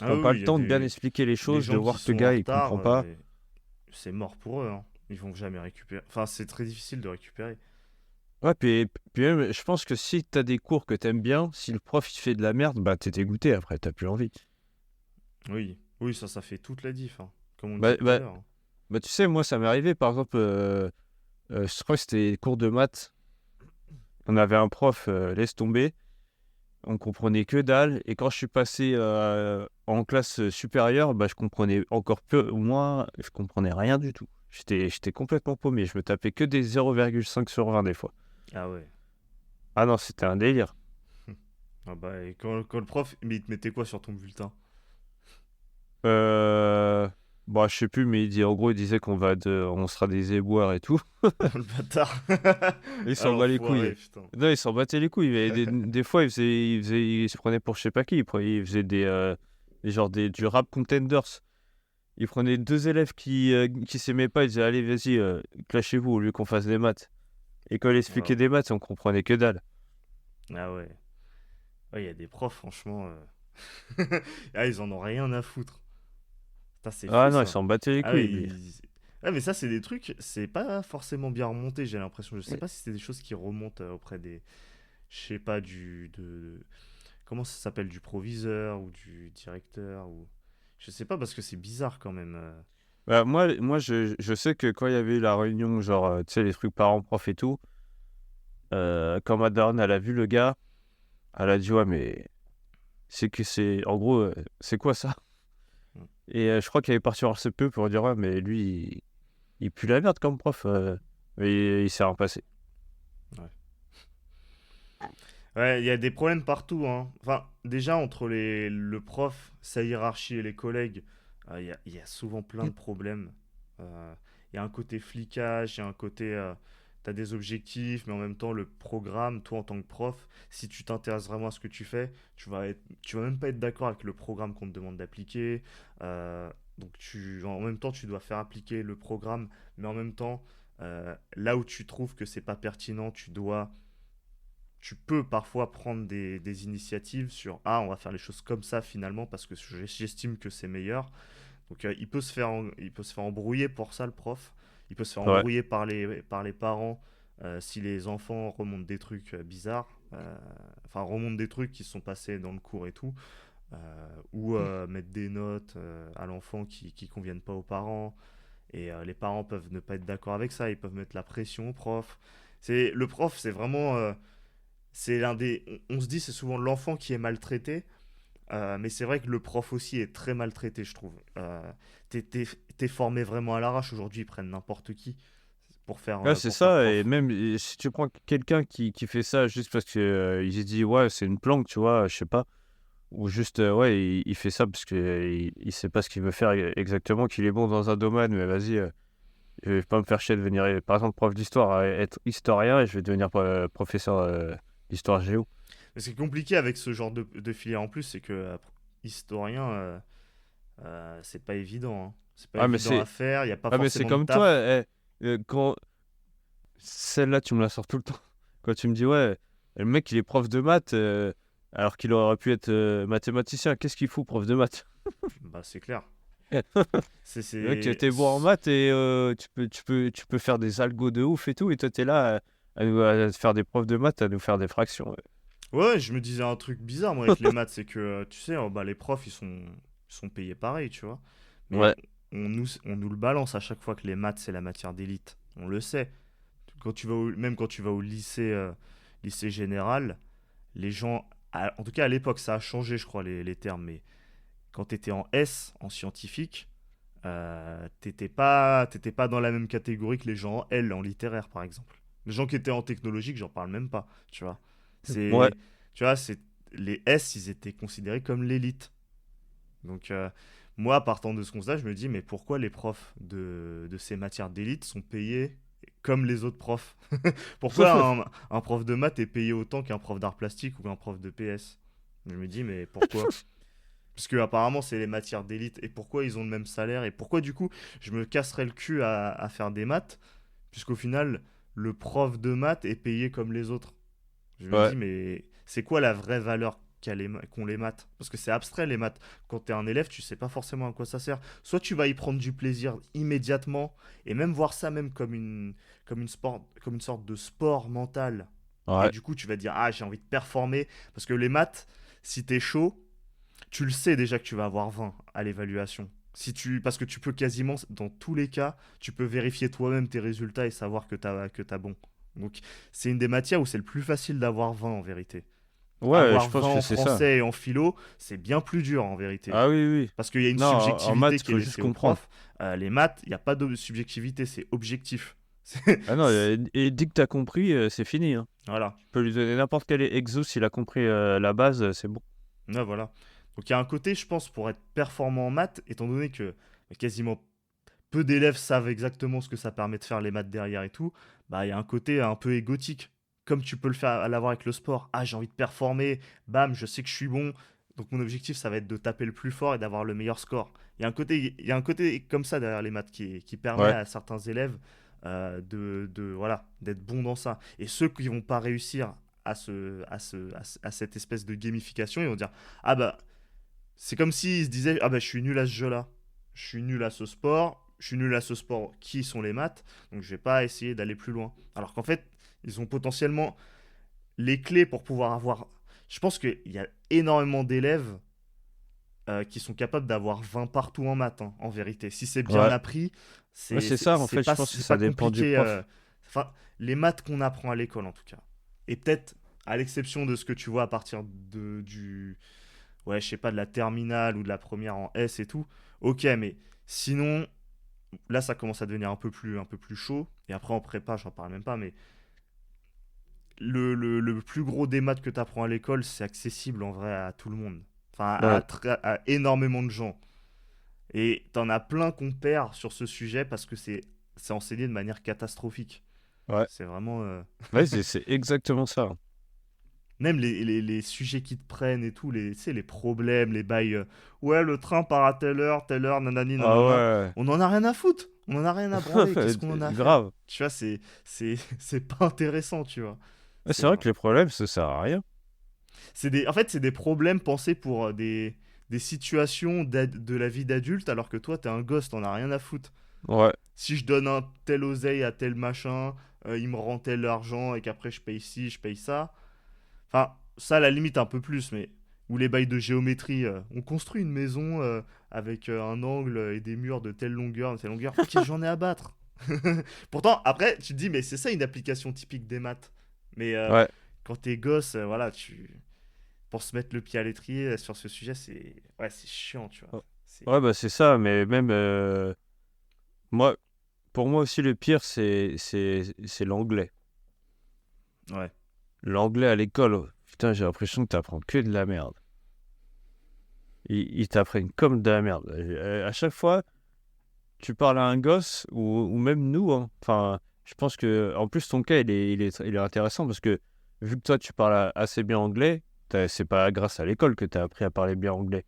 Ah prends oui, pas oui, le il y a temps de bien expliquer les les choses, de gens qui voir que le sont en gars il retard, comprend pas. c'est mort pour eux, hein. Ils vont jamais récupérer. Enfin, c'est très difficile de récupérer. Ouais, puis même, je pense que si t'as des cours que t'aimes bien, si le prof il fait de la merde, bah t'es dégoûté après, t'as plus envie. Oui, oui, ça fait toute la diff, hein, comme on Bah, disait tout à bah, l'heure, hein. bah, tu sais, moi ça m'est arrivé, par exemple, je crois que c'était cours de maths, on avait un prof, laisse tomber, on comprenait que dalle, et quand je suis passé en classe supérieure, bah je comprenais encore peu, moins, je comprenais rien du tout. J'étais complètement paumé, je me tapais que des 0,5 sur 20 des fois. Ah ouais. Ah non, c'était un délire. Ah bah, et quand le prof, mais il te mettait quoi sur ton bulletin? Euh... Bon, je sais plus, mais en gros, il disait on sera des éboueurs et tout. Le bâtard. Et il Ah s'en bat les l'enfoiré, couilles. putain. Non, il s'en battait les couilles. Mais des fois, il se prenait pour je sais pas qui. Il faisait du rap contenders. Il prenait deux élèves qui s'aimaient pas. Il disait, allez, vas-y, clashez-vous au lieu qu'on fasse des maths. Et quand il expliquait Waouh. des maths, on comprenait que dalle. Ah ouais. Ouais, il y a des profs, franchement. Ah, ils en ont rien à foutre. Putain, c'est Ah fou non, il ça. s'en battait les Ah ouais, couilles, lui. ouais, mais ça, c'est des trucs, c'est pas forcément bien remonté, j'ai l'impression. Je sais Oui. pas si c'est des choses qui remontent auprès des. Je sais pas, comment ça s'appelle, du proviseur ou du directeur ou. Je sais pas parce que c'est bizarre quand même. Bah, moi je sais que quand il y avait la réunion, genre, tu sais, les trucs parents-prof et tout, quand ma daronne, elle a vu le gars, elle a dit, ouais, mais en gros, c'est quoi ça? Hmm, Et je crois qu'il avait parti voir CPE pour dire, ouais, mais lui, il pue la merde comme prof. Mais il s'est rien passé. ouais. Ouais, il y a des problèmes partout, hein. Enfin, déjà, entre le prof, sa hiérarchie et les collègues, il y a souvent plein de problèmes. Il y a un côté flicage, il y a un côté. Tu as des objectifs, mais en même temps, le programme, toi, en tant que prof, si tu t'intéresses vraiment à ce que tu fais, tu vas même pas être d'accord avec le programme qu'on te demande d'appliquer. Donc, en même temps, tu dois faire appliquer le programme, mais en même temps, là où tu trouves que c'est pas pertinent, tu peux parfois prendre des initiatives sur ah on va faire les choses comme ça finalement parce que j'estime que c'est meilleur. Donc il peut se faire embrouiller pour ça le prof, il peut se faire Ouais. embrouiller par les parents si les enfants remontent des trucs bizarres, enfin remontent des trucs qui se sont passés dans le cours et tout, ou mettre des notes à l'enfant qui conviennent pas aux parents, et les parents peuvent ne pas être d'accord avec ça, ils peuvent mettre la pression au prof. Le prof, c'est vraiment c'est l'un des. On se dit c'est souvent l'enfant qui est maltraité, mais c'est vrai que le prof aussi est très maltraité, je trouve. T'es formé vraiment à l'arrache. Aujourd'hui, ils prennent n'importe qui Ouais, c'est pour faire ça. Et prof. même si tu prends quelqu'un qui fait ça juste parce que il s'est dit, ouais, c'est une planque, tu vois, je sais pas. Ou juste, ouais, il fait ça parce qu'il sait pas ce qu'il veut faire exactement, qu'il est bon dans un domaine, mais vas-y, je vais pas me faire chier de devenir, par exemple, prof d'histoire, être historien et je vais devenir professeur d'histoire géo. Mais ce qui est compliqué avec ce genre de filière en plus, c'est que historien, c'est pas évident, hein. C'est pas Ah, mais évident à c'est faire, il n'y a pas ah, mais c'est forcément de comme toi, taf. quand celle-là, tu me la sors tout le temps. Quand tu me dis, ouais, le mec, il est prof de maths, alors qu'il aurait pu être mathématicien. Qu'est-ce qu'il fout, prof de maths? Bah, c'est clair. Le mec, t'es bon en maths et tu peux faire des algos de ouf et tout, et toi, t'es là à faire des profs de maths, à nous faire des fractions. Ouais. Ouais, je me disais un truc bizarre, moi, avec les maths, c'est que, tu sais, bah, les profs, ils sont payés pareil, tu vois. Mais Ouais. on nous le balance à chaque fois que les maths, c'est la matière d'élite. On le sait. Même quand tu vas au lycée, lycée général, les gens, en tout cas à l'époque, ça a changé, je crois, les termes, mais quand tu étais en S, en scientifique, t'étais pas dans la même catégorie que les gens en L, en littéraire, par exemple. Les gens qui étaient en technologique, j'en parle même pas, tu vois. Ouais. Tu vois, les S, ils étaient considérés comme l'élite. Donc, moi, partant de ce constat, je me dis, mais pourquoi les profs de ces matières d'élite sont payés comme les autres profs? Pourquoi un prof de maths est payé autant qu'un prof d'art plastique ou qu'un prof de PS? Je me dis, mais pourquoi? Parce que apparemment, c'est les matières d'élite. Et pourquoi ils ont le même salaire? Et pourquoi, du coup, je me casserais le cul à faire des maths? Puisqu'au final, le prof de maths est payé comme les autres. Je me Ouais. dis, mais c'est quoi la vraie valeur qu'ont les maths. Parce que c'est abstrait les maths. Quand tu es un élève, tu sais pas forcément à quoi ça sert. Soit tu vas y prendre du plaisir immédiatement, et même voir ça même comme une sorte de sport mental. Et Ouais. du coup, tu vas te dire, ah, j'ai envie de performer. Parce que les maths, si tu es chaud, tu le sais déjà que tu vas avoir 20 à l'évaluation. Parce que tu peux quasiment, dans tous les cas, tu peux vérifier toi-même tes résultats et savoir que t'as bon. Donc, c'est une des matières où c'est le plus facile d'avoir 20 en vérité. Ouais, Avoir je 20 pense que en c'est ça. français et en philo, c'est bien plus dur en vérité. Ah oui, oui. Parce qu'il y a une Non, en subjectivité maths, il qui est faut juste laissée au comprendre. prof. Les maths, il n'y a pas de subjectivité, c'est objectif. Ah non, et dès que t'as compris, c'est fini, hein. Voilà. Tu peux lui donner n'importe quel exo, s'il a compris la base, c'est bon. Ouais, voilà. Donc il y a un côté, je pense, pour être performant en maths, étant donné que quasiment peu d'élèves savent exactement ce que ça permet de faire les maths derrière et tout, bah il y a un côté un peu égotique. Comme tu peux le faire à l'avoir avec le sport. Ah, j'ai envie de performer, bam, je sais que je suis bon. Donc mon objectif, ça va être de taper le plus fort et d'avoir le meilleur score. Il y a un côté comme ça derrière les maths qui permet Ouais. à certains élèves voilà, d'être bons dans ça. Et ceux qui vont pas réussir à cette espèce de gamification, ils vont dire, ah bah, c'est comme s'ils se disaient, ah bah, je suis nul à ce jeu-là. Je suis nul à ce sport. Je suis nul à ce sport qui sont les maths. Donc je vais pas essayer d'aller plus loin. Alors qu'en fait, ils ont potentiellement les clés pour pouvoir avoir. Je pense qu'il y a énormément d'élèves qui sont capables d'avoir 20 partout en maths, hein, en vérité. Si c'est bien Ouais. appris, Ouais, c'est ça, en fait, je pense que c'est ça pas dépend du compliqué. prof. Enfin, les maths qu'on apprend à l'école, en tout cas. Et peut-être, à l'exception de ce que tu vois à partir ouais, je sais pas, de la terminale ou de la première en S et tout, ok, mais sinon, là, ça commence à devenir un peu plus chaud. Et après, en prépa, j'en parle même pas, mais le plus gros des maths que tu apprends à l'école, c'est accessible en vrai à tout le monde. Enfin, Ouais. à énormément de gens. Et t'en as plein qu'on perd sur ce sujet parce que c'est enseigné de manière catastrophique. Ouais. C'est vraiment. Ouais, c'est exactement ça. Même les sujets qui te prennent et tout, tu sais, les problèmes, les bails. Ouais, le train part à telle heure, nanani, Ah nanana. ouais. On en a rien à foutre. On en a rien à branler. Qu'est-ce qu'on en a à faire? Grave. Tu vois, c'est pas intéressant, tu vois. Ouais, C'est c'est vrai vrai. que les problèmes, ça sert à rien. En fait, c'est des problèmes pensés pour des situations de la vie d'adulte, alors que toi, t'es un gosse, t'en as rien à foutre. Ouais. Si je donne un tel oseille à tel machin, il me rend tel argent et qu'après je paye ci, je paye ça. Enfin, ça, à la limite, un peu plus, mais. Ou les bails de géométrie. On construit une maison avec un angle et des murs de telle longueur. Ok, j'en ai à battre. Pourtant, après, tu te dis, mais c'est ça une application typique des maths. Mais Ouais. quand t'es gosse, voilà, pour se mettre le pied à l'étrier sur ce sujet, c'est chiant, tu vois. C'est... Ouais, bah c'est ça, mais même moi, pour moi aussi, le pire, c'est l'anglais. Ouais. L'anglais à l'école, oh, putain, j'ai l'impression que t'apprends que de la merde. Ils t'apprennent comme de la merde. À chaque fois, tu parles à un gosse, ou même nous, hein. Enfin, je pense que, en plus, ton cas, il est intéressant parce que, vu que toi, tu parles assez bien anglais, c'est pas grâce à l'école que t'as appris à parler bien anglais.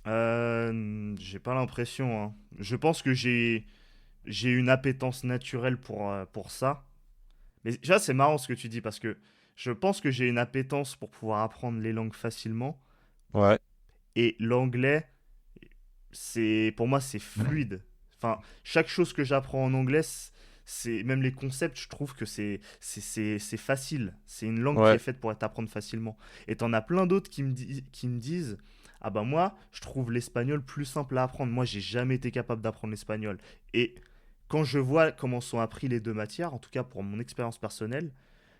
J'ai pas l'impression, hein. Je pense que j'ai une appétence naturelle pour ça. Mais déjà, c'est marrant ce que tu dis parce que je pense que j'ai une appétence pour pouvoir apprendre les langues facilement. Ouais, Et l'anglais, pour moi, c'est fluide. Enfin, chaque chose que j'apprends en anglais, même les concepts, je trouve que c'est facile. C'est une langue qui est ouais, faite pour être apprendre facilement. Et t'en as plein d'autres qui me disent, ah bah moi, je trouve l'espagnol plus simple à apprendre. Moi, j'ai jamais été capable d'apprendre l'espagnol. Et quand je vois comment sont appris les deux matières, en tout cas pour mon expérience personnelle,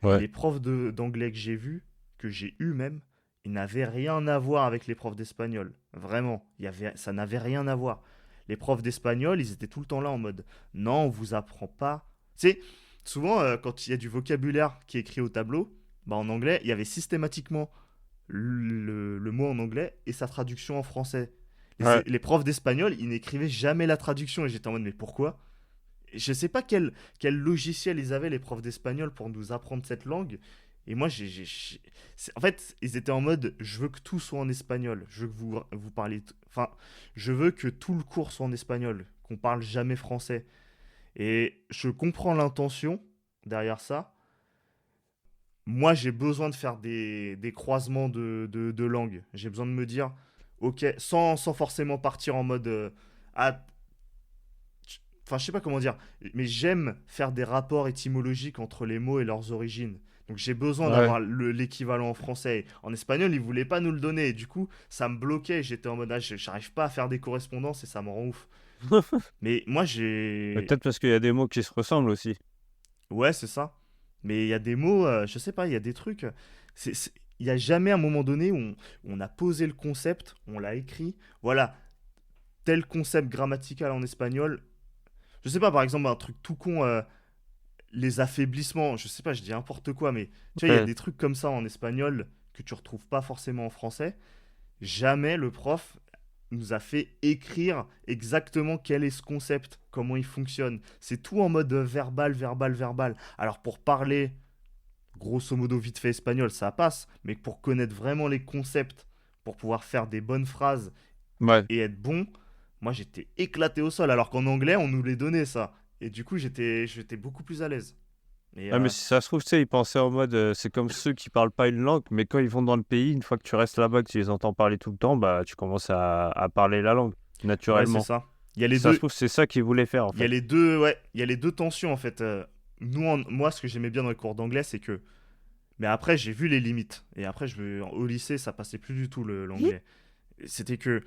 ouais, les profs d'anglais que j'ai vus, que j'ai eu même, ils n'avaient rien à voir avec les profs d'espagnol. Vraiment, ça n'avait rien à voir. Les profs d'espagnol, ils étaient tout le temps là en mode non, on vous apprend pas. Tu sais, souvent, quand il y a du vocabulaire qui est écrit au tableau, bah, en anglais, il y avait systématiquement le mot en anglais et sa traduction en français. ouais. Les profs d'espagnol, ils n'écrivaient jamais la traduction et j'étais en mode mais pourquoi? Je sais pas quel logiciel ils avaient, les profs d'espagnol, pour nous apprendre cette langue. Et moi, en fait, ils étaient en mode, je veux que tout soit en espagnol. Je veux que vous parliez... Enfin, je veux que tout le cours soit en espagnol, qu'on parle jamais français. Et je comprends l'intention derrière ça. moi, j'ai besoin de faire des croisements de langues. J'ai besoin de me dire, ok, sans forcément partir en mode, ah, enfin, je sais pas comment dire, mais j'aime faire des rapports étymologiques entre les mots et leurs origines. Donc j'ai besoin Ouais. d'avoir l'équivalent en français. En espagnol, ils voulaient pas nous le donner. Et du coup, ça me bloquait. J'étais en mode, ah, j'arrive pas à faire des correspondances et ça me rend ouf. Mais moi, Mais j'ai... peut-être parce qu'il y a des mots qui se ressemblent aussi. Ouais, c'est ça. Mais il y a des mots, je sais pas, il y a des trucs. Il y a jamais un moment donné où on a posé le concept, on l'a écrit. Voilà, tel concept grammatical en espagnol. Je sais pas, par exemple, un truc tout con, les affaiblissements. Je sais pas, je dis n'importe quoi, mais tu vois, il y a Ouais. des trucs comme ça en espagnol que tu retrouves pas forcément en français. Jamais le prof nous a fait écrire exactement quel est ce concept, comment il fonctionne. C'est tout en mode verbal, verbal, verbal. Alors pour parler grosso modo vite fait espagnol, ça passe, mais pour connaître vraiment les concepts, pour pouvoir faire des bonnes phrases Ouais. et être bon, moi j'étais éclaté au sol, alors qu'en anglais on nous les donnait ça. Et du coup j'étais beaucoup plus à l'aise. Et Ah, mais si ça se trouve, tu sais, ils pensaient en mode, c'est comme ceux qui parlent pas une langue, mais quand ils vont dans le pays, une fois que tu restes là-bas, que tu les entends parler tout le temps, bah, tu commences à parler la langue, ouais c'est naturellement. ça. Il y a les Ça se deux, trouve, c'est ça qu'ils voulaient faire, en il y a fait. les deux, ouais, il y a les deux tensions en fait. Moi ce que j'aimais bien dans les cours d'anglais c'est que, mais après j'ai vu les limites. Et après au lycée ça passait plus du tout l'anglais. C'était que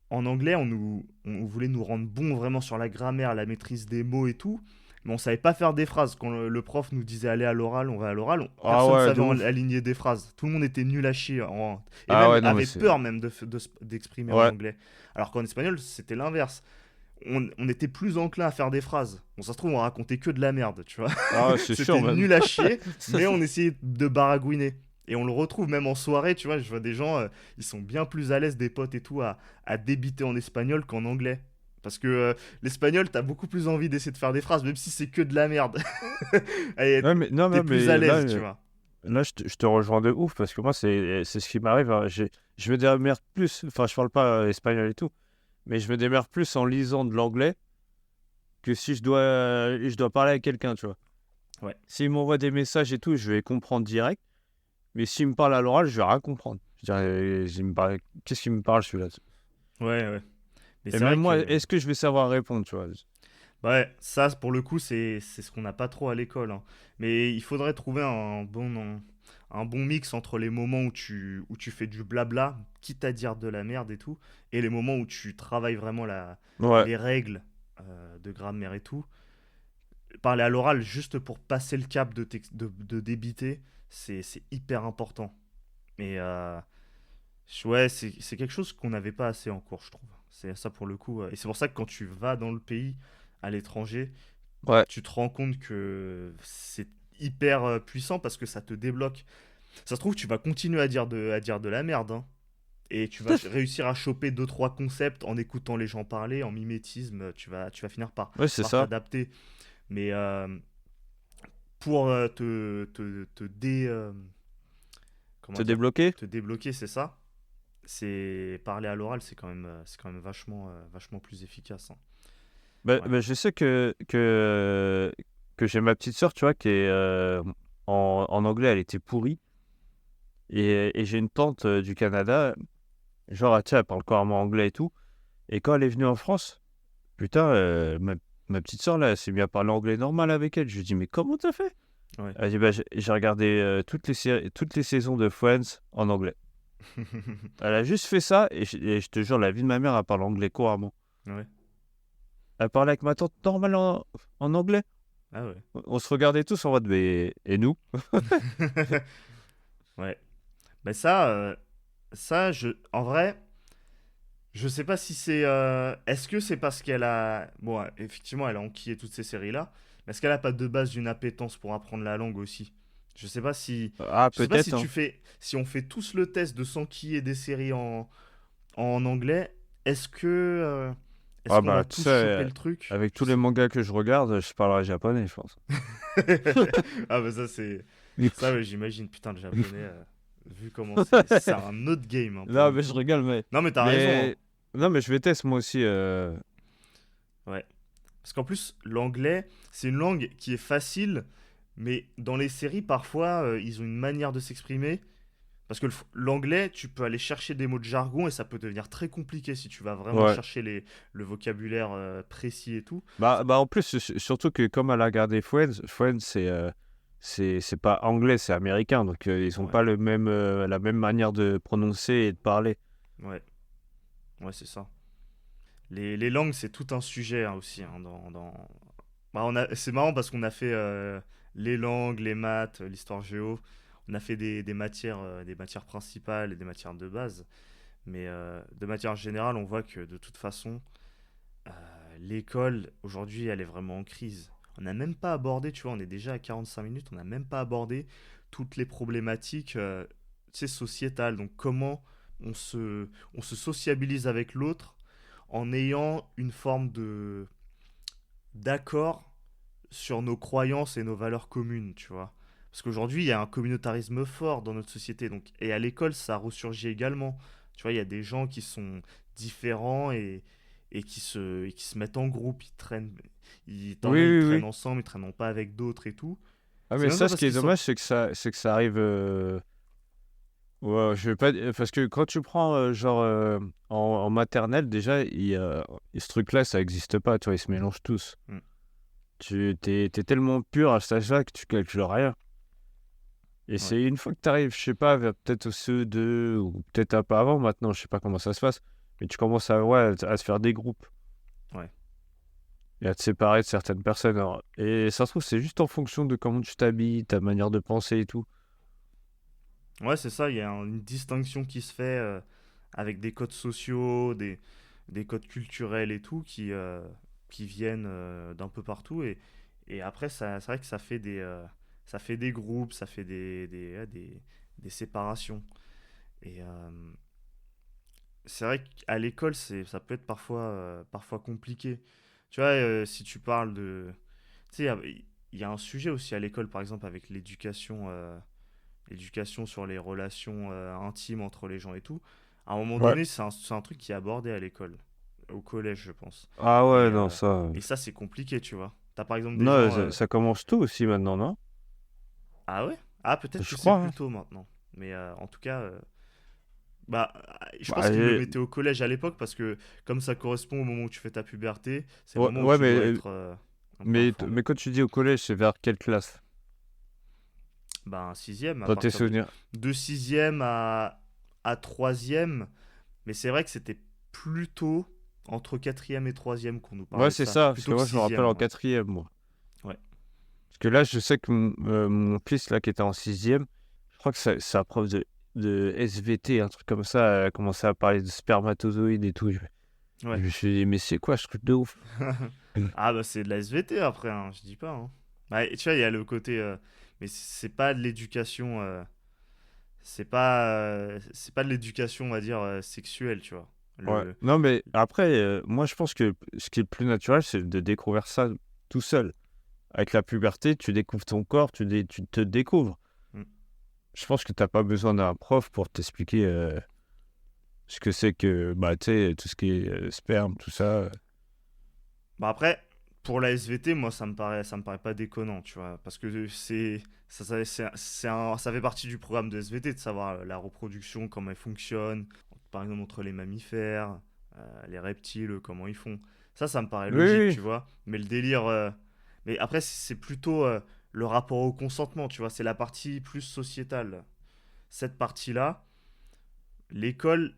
en anglais, on voulait nous rendre bons vraiment sur la grammaire, la maîtrise des mots et tout, mais on savait pas faire des phrases. Quand le prof nous disait aller à l'oral, on va à l'oral, Ah personne ouais, de savait ouf. aligner des phrases. Tout le monde était nul à chier et Ah même ouais, non, mais avait c'est... peur même d'exprimer en Ouais. anglais. Alors qu'en espagnol, c'était l'inverse. On était plus enclin à faire des phrases. Bon, ça se trouve, on racontait que de la merde, tu vois. Ah ouais, c'est sûr, C'était même. nul à chier, mais on essayait de baragouiner. Et on le retrouve même en soirée, tu vois. Je vois des gens, ils sont bien plus à l'aise, des potes et tout, à débiter en espagnol qu'en anglais. Parce que l'espagnol, t'as beaucoup plus envie d'essayer de faire des phrases, même si c'est que de la merde. Et Ouais, mais non, t'es non, plus à mais l'aise, tu vois. là je te rejoins de ouf, parce que moi, c'est ce qui m'arrive, hein. Je me démerde plus, enfin, je parle pas espagnol et tout, mais je me démerde plus en lisant de l'anglais que si je dois parler avec quelqu'un, tu vois. Ouais, S'il m'envoie des messages et tout, je vais comprendre direct. Mais s'il me parle à l'oral, je vais rien comprendre. Je dirais, qu'est-ce qu'il me parle celui-là? ouais, ouais. Mais Et c'est même vrai moi, que, est-ce que je vais savoir répondre, tu vois? ouais, ça, pour le coup, c'est ce qu'on n'a pas trop à l'école, hein. Mais il faudrait trouver un bon mix entre les moments où tu fais du blabla, quitte à dire de la merde et tout, et les moments où tu travailles vraiment Ouais, les règles de grammaire et tout. Parler à l'oral juste pour passer le cap de débiter, c'est hyper important. Mais ouais, c'est quelque chose qu'on n'avait pas assez en cours, je trouve. C'est ça pour le coup. Et c'est pour ça que quand tu vas dans le pays, à l'étranger, ouais. tu te rends compte que c'est hyper puissant parce que ça te débloque. Ça se trouve, tu vas continuer à dire de la merde, hein. Et tu vas réussir à choper deux trois concepts en écoutant les gens parler, en mimétisme, tu vas finir Ouais, c'est par ça. t'adapter. Mais pour comment Te dire, débloquer? te débloquer, c'est ça. C'est parler à l'oral, c'est quand même vachement, vachement plus efficace, hein. Ouais. Je sais que j'ai ma petite sœur, tu vois, qui est en anglais, elle était pourrie. Et j'ai une tante du Canada, genre, tu sais, elle parle couramment anglais et tout. Et quand elle est venue en France, putain, ma petite sœur, là, elle s'est mise à parler anglais normal avec elle. Je lui dis, mais comment t'as fait? Ouais. Elle dit, bah, j'ai regardé toutes les saisons de Friends en anglais. Elle a juste fait ça, et je te jure, la vie de ma mère, elle parle anglais couramment. Ouais. Elle parlait avec ma tante normal en anglais. Ah ouais. On se regardait tous en mode, mais et nous? Ouais. Mais ça, en vrai, je sais pas si c'est. Est-ce que c'est parce qu'elle a. Bon, effectivement, elle a enquillé toutes ces séries-là. Mais est-ce qu'elle a pas de base d'une appétence pour apprendre la langue aussi? Je sais pas si. Ah, Je sais pas si peut-être, hein. Si on fait tous le test de s'enquiller des séries en anglais, est-ce Ah qu'on va bah, tu tous sais, choper le truc? avec Je tous les sais pas. mangas que je regarde, je parlerai japonais, je pense. Ah bah ça c'est. Ça ouais, j'imagine, putain, le japonais, vu comment c'est un autre game, hein, pour Non, le mais je coup. rigole, Non mais t'as raison, hein. mais... Non, mais je vais tester moi aussi. Ouais. Parce qu'en plus, l'anglais, c'est une langue qui est facile, Mais dans les séries, parfois, ils ont une manière de s'exprimer. Parce que l'anglais, tu peux aller chercher des mots de jargon et ça peut devenir très compliqué si tu vas vraiment Ouais. chercher le vocabulaire précis et tout. Bah, en plus, surtout que comme elle a regardé Friends, c'est pas anglais, c'est américain. Donc, ils ont Ouais, pas la même manière de prononcer et de parler. ouais, ouais, c'est ça. Les langues, c'est tout un sujet hein, aussi. Hein, Bah, c'est marrant parce qu'on a fait les langues, les maths, l'histoire géo. On a fait des matières principales et des matières de base. Mais de manière générale, on voit que de toute façon, l'école, aujourd'hui, elle est vraiment en crise. On n'a même pas abordé, tu vois, on est déjà à 45 minutes, on n'a même pas abordé toutes les problématiques tu sais, sociétales. Donc comment on se sociabilise avec l'autre en ayant une forme d'accord sur nos croyances et nos valeurs communes, tu vois. Parce qu'aujourd'hui, il y a un communautarisme fort dans notre société. Donc, et à l'école, ça ressurgit également. Tu vois, il y a des gens qui sont différents et qui se mettent en groupe. T'en Oui, as, ils oui, traînent oui. ensemble, ils traînent pas avec d'autres et tout. Ah, C'est mais même pas ça, ce parce qui est qu'ils sont. dommage, c'est que ça arrive. Ouais, je vais pas dire- parce que quand tu prends genre en maternelle déjà, ce truc-là, ça existe pas, tu vois, ils se mélangent tous. Hmm, T'es tellement pur à cet âge-là que tu calcules rien. Et ouais, c'est une fois que tu arrives, je sais pas, vers peut-être au CE2 ou peut-être un peu avant maintenant, je sais pas comment ça se passe, mais tu commences à se faire des groupes ouais. et à te séparer de certaines personnes. Et ça se trouve, c'est juste en fonction de comment tu t'habilles, ta manière de penser et tout. Ouais, c'est ça, il y a une distinction qui se fait avec des codes sociaux, des codes culturels et tout qui viennent d'un peu partout. Et après, c'est vrai que ça fait des groupes, ça fait des séparations. Et c'est vrai qu'à l'école, ça peut être parfois compliqué. Tu vois, si tu parles de... Tu sais, il y a un sujet aussi à l'école, par exemple, avec l'éducation sur les relations intimes entre les gens et tout. À un moment Ouais. donné, c'est un truc qui est abordé à l'école, au collège, je pense. Ah ouais, Et, non, euh, ça. et ça, c'est compliqué, tu vois. T'as par exemple des Non, gens. ça commence tôt aussi maintenant, non? Ah ouais? Ah, peut-être Je que c'est crois, plus hein. tôt maintenant. Mais en tout cas, bah, je Bah, pense qu'ils le mettaient au collège à l'époque parce que, comme ça correspond au moment où tu fais ta puberté, c'est le ouais, moment où ouais, tu mais, dois être un peu informé. mais quand tu dis au collège, c'est vers quelle classe? Ben, sixième, à Dans tes partir souvenirs? de sixième à troisième. Mais c'est vrai que c'était plutôt entre quatrième et troisième qu'on nous Ouais, parlait de c'est ça, ça, parce plutôt que que moi, je me rappelle sixième en en vrai. quatrième, moi. Ouais, Parce que là, je sais que mon fils, là, qui était en sixième, je crois que sa prof de SVT, un truc comme ça, a commencé à parler de spermatozoïdes et tout. Je ouais. me suis dit, mais c'est quoi ce truc de ouf? Ah bah c'est de la SVT après, hein, je dis pas. Hein. Ouais, et tu vois, il y a le côté, mais c'est pas de l'éducation, c'est pas de l'éducation, on va dire sexuelle, tu vois. Ouais. Le, Non, mais après, moi, je pense que ce qui est le plus naturel, c'est de découvrir ça tout seul. Avec la puberté, tu découvres ton corps, tu te découvres. Mm. Je pense que t'as pas besoin d'un prof pour t'expliquer ce que c'est que, bah, tu sais, tout ce qui est sperme, tout ça. Bah après, pour la SVT, moi ça me paraît pas déconnant, tu vois, parce que ça fait partie du programme de SVT de savoir la reproduction, comment elle fonctionne, par exemple entre les mammifères, les reptiles, comment ils font. Ça me paraît Oui, oui, logique, oui. tu vois. Mais le délire, mais après c'est plutôt le rapport au consentement, tu vois, c'est la partie plus sociétale. Cette partie-là, l'école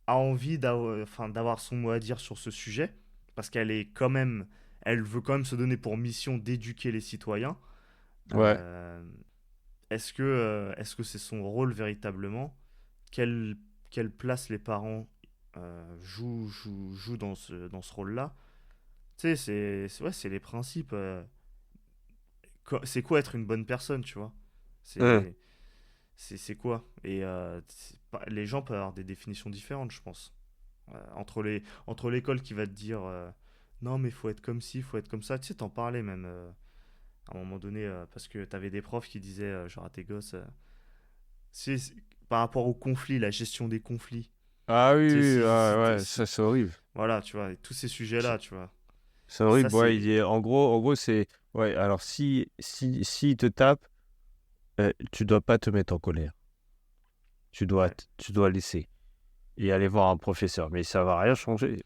a envie d'avoir son mot à dire sur ce sujet, parce qu'elle est quand même, elle veut quand même se donner pour mission d'éduquer les citoyens. Ouais. Euh, est-ce que c'est son rôle véritablement? Quelle place les parents jouent dans ce rôle-là? Tu sais, ouais, c'est les principes. C'est quoi être une bonne personne, tu vois? Hein. C'est c'est quoi? Et les gens peuvent avoir des définitions différentes, je pense. Entre l'école qui va te dire non, mais faut être comme ci, faut être comme ça. Tu sais, t'en parlais même à un moment donné parce que t'avais des profs qui disaient genre à tes gosses, par rapport au conflit, la gestion des conflits. Ah oui, Tu sais, oui, ouais, ouais, ça c'est horrible. voilà, tu vois, et tous ces sujets-là, tu vois. C'est Ça, horrible, ouais, c'est. en gros, c'est... Ouais, alors si il te tape, tu dois pas te mettre en colère. Ouais. Tu dois laisser et aller voir un professeur. Mais ça va rien changer.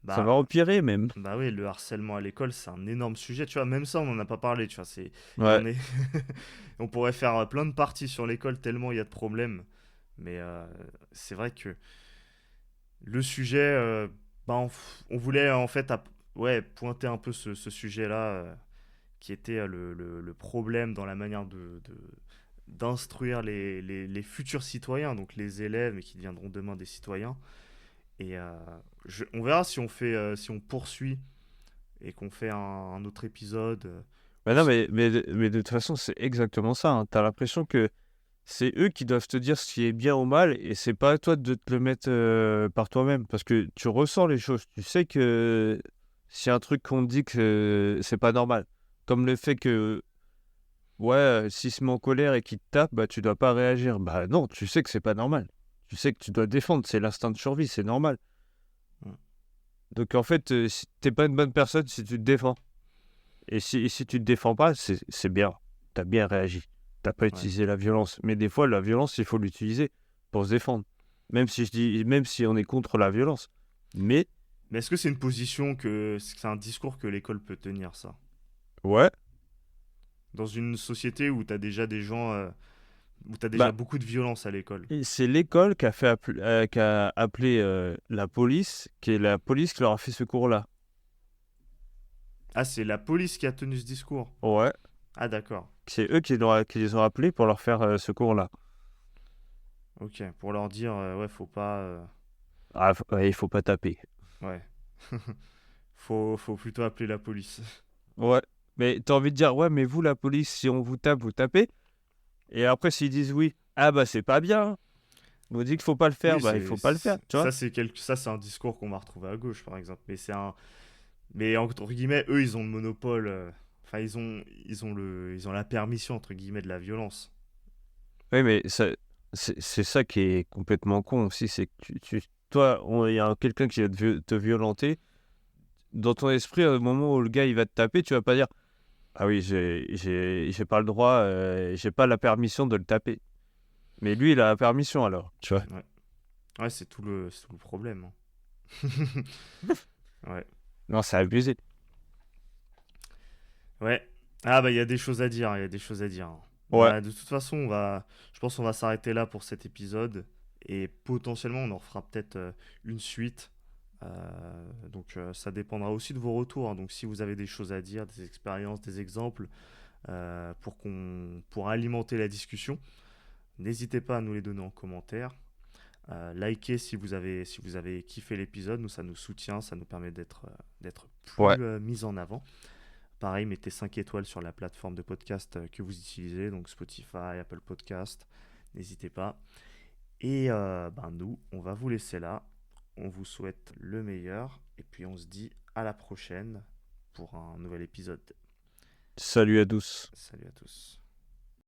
Ça va Bah, empirer même. bah oui, le harcèlement à l'école, c'est un énorme sujet. Tu vois, même ça, on n'en a pas parlé. Tu vois, c'est. Il y Ouais. en est. On pourrait faire plein de parties sur l'école tellement il y a de problèmes. Mais c'est vrai que le sujet, bah, on voulait en fait ouais, pointer un peu ce sujet-là, qui était le problème dans la manière d'instruire les futurs citoyens, donc les élèves, mais qui deviendront demain des citoyens. Et on verra si on fait, si on poursuit et qu'on fait un autre épisode. Bah Ou non, si- mais de toute façon, c'est exactement ça, hein. T'as l'impression que c'est eux qui doivent te dire ce qui est bien ou mal, et c'est pas à toi de te le mettre par toi-même, parce que tu ressens les choses. Tu sais que si un truc qu'on te dit que c'est pas normal, comme le fait que, ouais, s'il se met en colère et qu'il te tape, bah tu dois pas réagir. Bah non, tu sais que c'est pas normal. Tu sais que tu dois te défendre, c'est l'instinct de survie, c'est normal. Mm. Donc en fait, si t'es pas une bonne personne si tu te défends. Et si tu te défends pas, c'est bien. T'as bien réagi. T'as pas Ouais. utilisé la violence. Mais des fois, la violence, il faut l'utiliser pour se défendre. Même si on est contre la violence. Mais, Mais est-ce que c'est une position c'est un discours que l'école peut tenir, ça? ouais, Dans une société où tu as déjà des gens, où tu as déjà bah, beaucoup de violence à l'école. c'est l'école qui a appelé la police, qui est la police qui leur a fait ce cours-là. Ah, c'est la police qui a tenu ce discours. Ouais, Ah, d'accord. c'est eux qui les ont appelés pour leur faire ce cours-là. Ok, pour leur dire, ouais, faut pas. Ah, ouais, il faut pas taper. Ouais. Faut plutôt appeler la police. Ouais, mais t'as envie de dire, ouais, mais vous, la police, si on vous tape, vous tapez. Et après, s'ils disent oui, ah bah c'est pas bien. On vous dit qu'il faut pas le faire, Oui, bah il faut pas le faire, tu vois. ça, c'est un discours qu'on va retrouver à gauche, par exemple. Mais entre guillemets, eux, ils ont le monopole. Enfin, ils ont la permission entre guillemets de la violence. Oui, mais c'est ça qui est complètement con aussi, c'est que toi, il y a quelqu'un qui va te violenter. Dans ton esprit, au moment où le gars il va te taper, tu vas pas dire, ah oui, j'ai pas le droit, j'ai pas la permission de le taper. Mais lui, il a la permission alors, tu vois. Ouais, ouais, c'est tout le problème, hein. Ouais, Non, c'est abusé. ouais. Ah bah il y a des choses à dire, il y a des choses à dire, hein. Ouais, Bah de toute façon, je pense qu'on va s'arrêter là pour cet épisode et potentiellement on en fera peut-être une suite. Donc ça dépendra aussi de vos retours, hein. Donc si vous avez des choses à dire, des expériences, des exemples, pour alimenter la discussion, n'hésitez pas à nous les donner en commentaire. Likez si vous avez kiffé l'épisode, nous ça nous soutient, ça nous permet d'être ouais. plus mis en avant. Pareil, mettez 5 étoiles sur la plateforme de podcast que vous utilisez, donc Spotify, Apple Podcast, n'hésitez pas. Et ben nous, on va vous laisser là. On vous souhaite le meilleur et puis on se dit à la prochaine pour un nouvel épisode. Salut à tous. Salut à tous.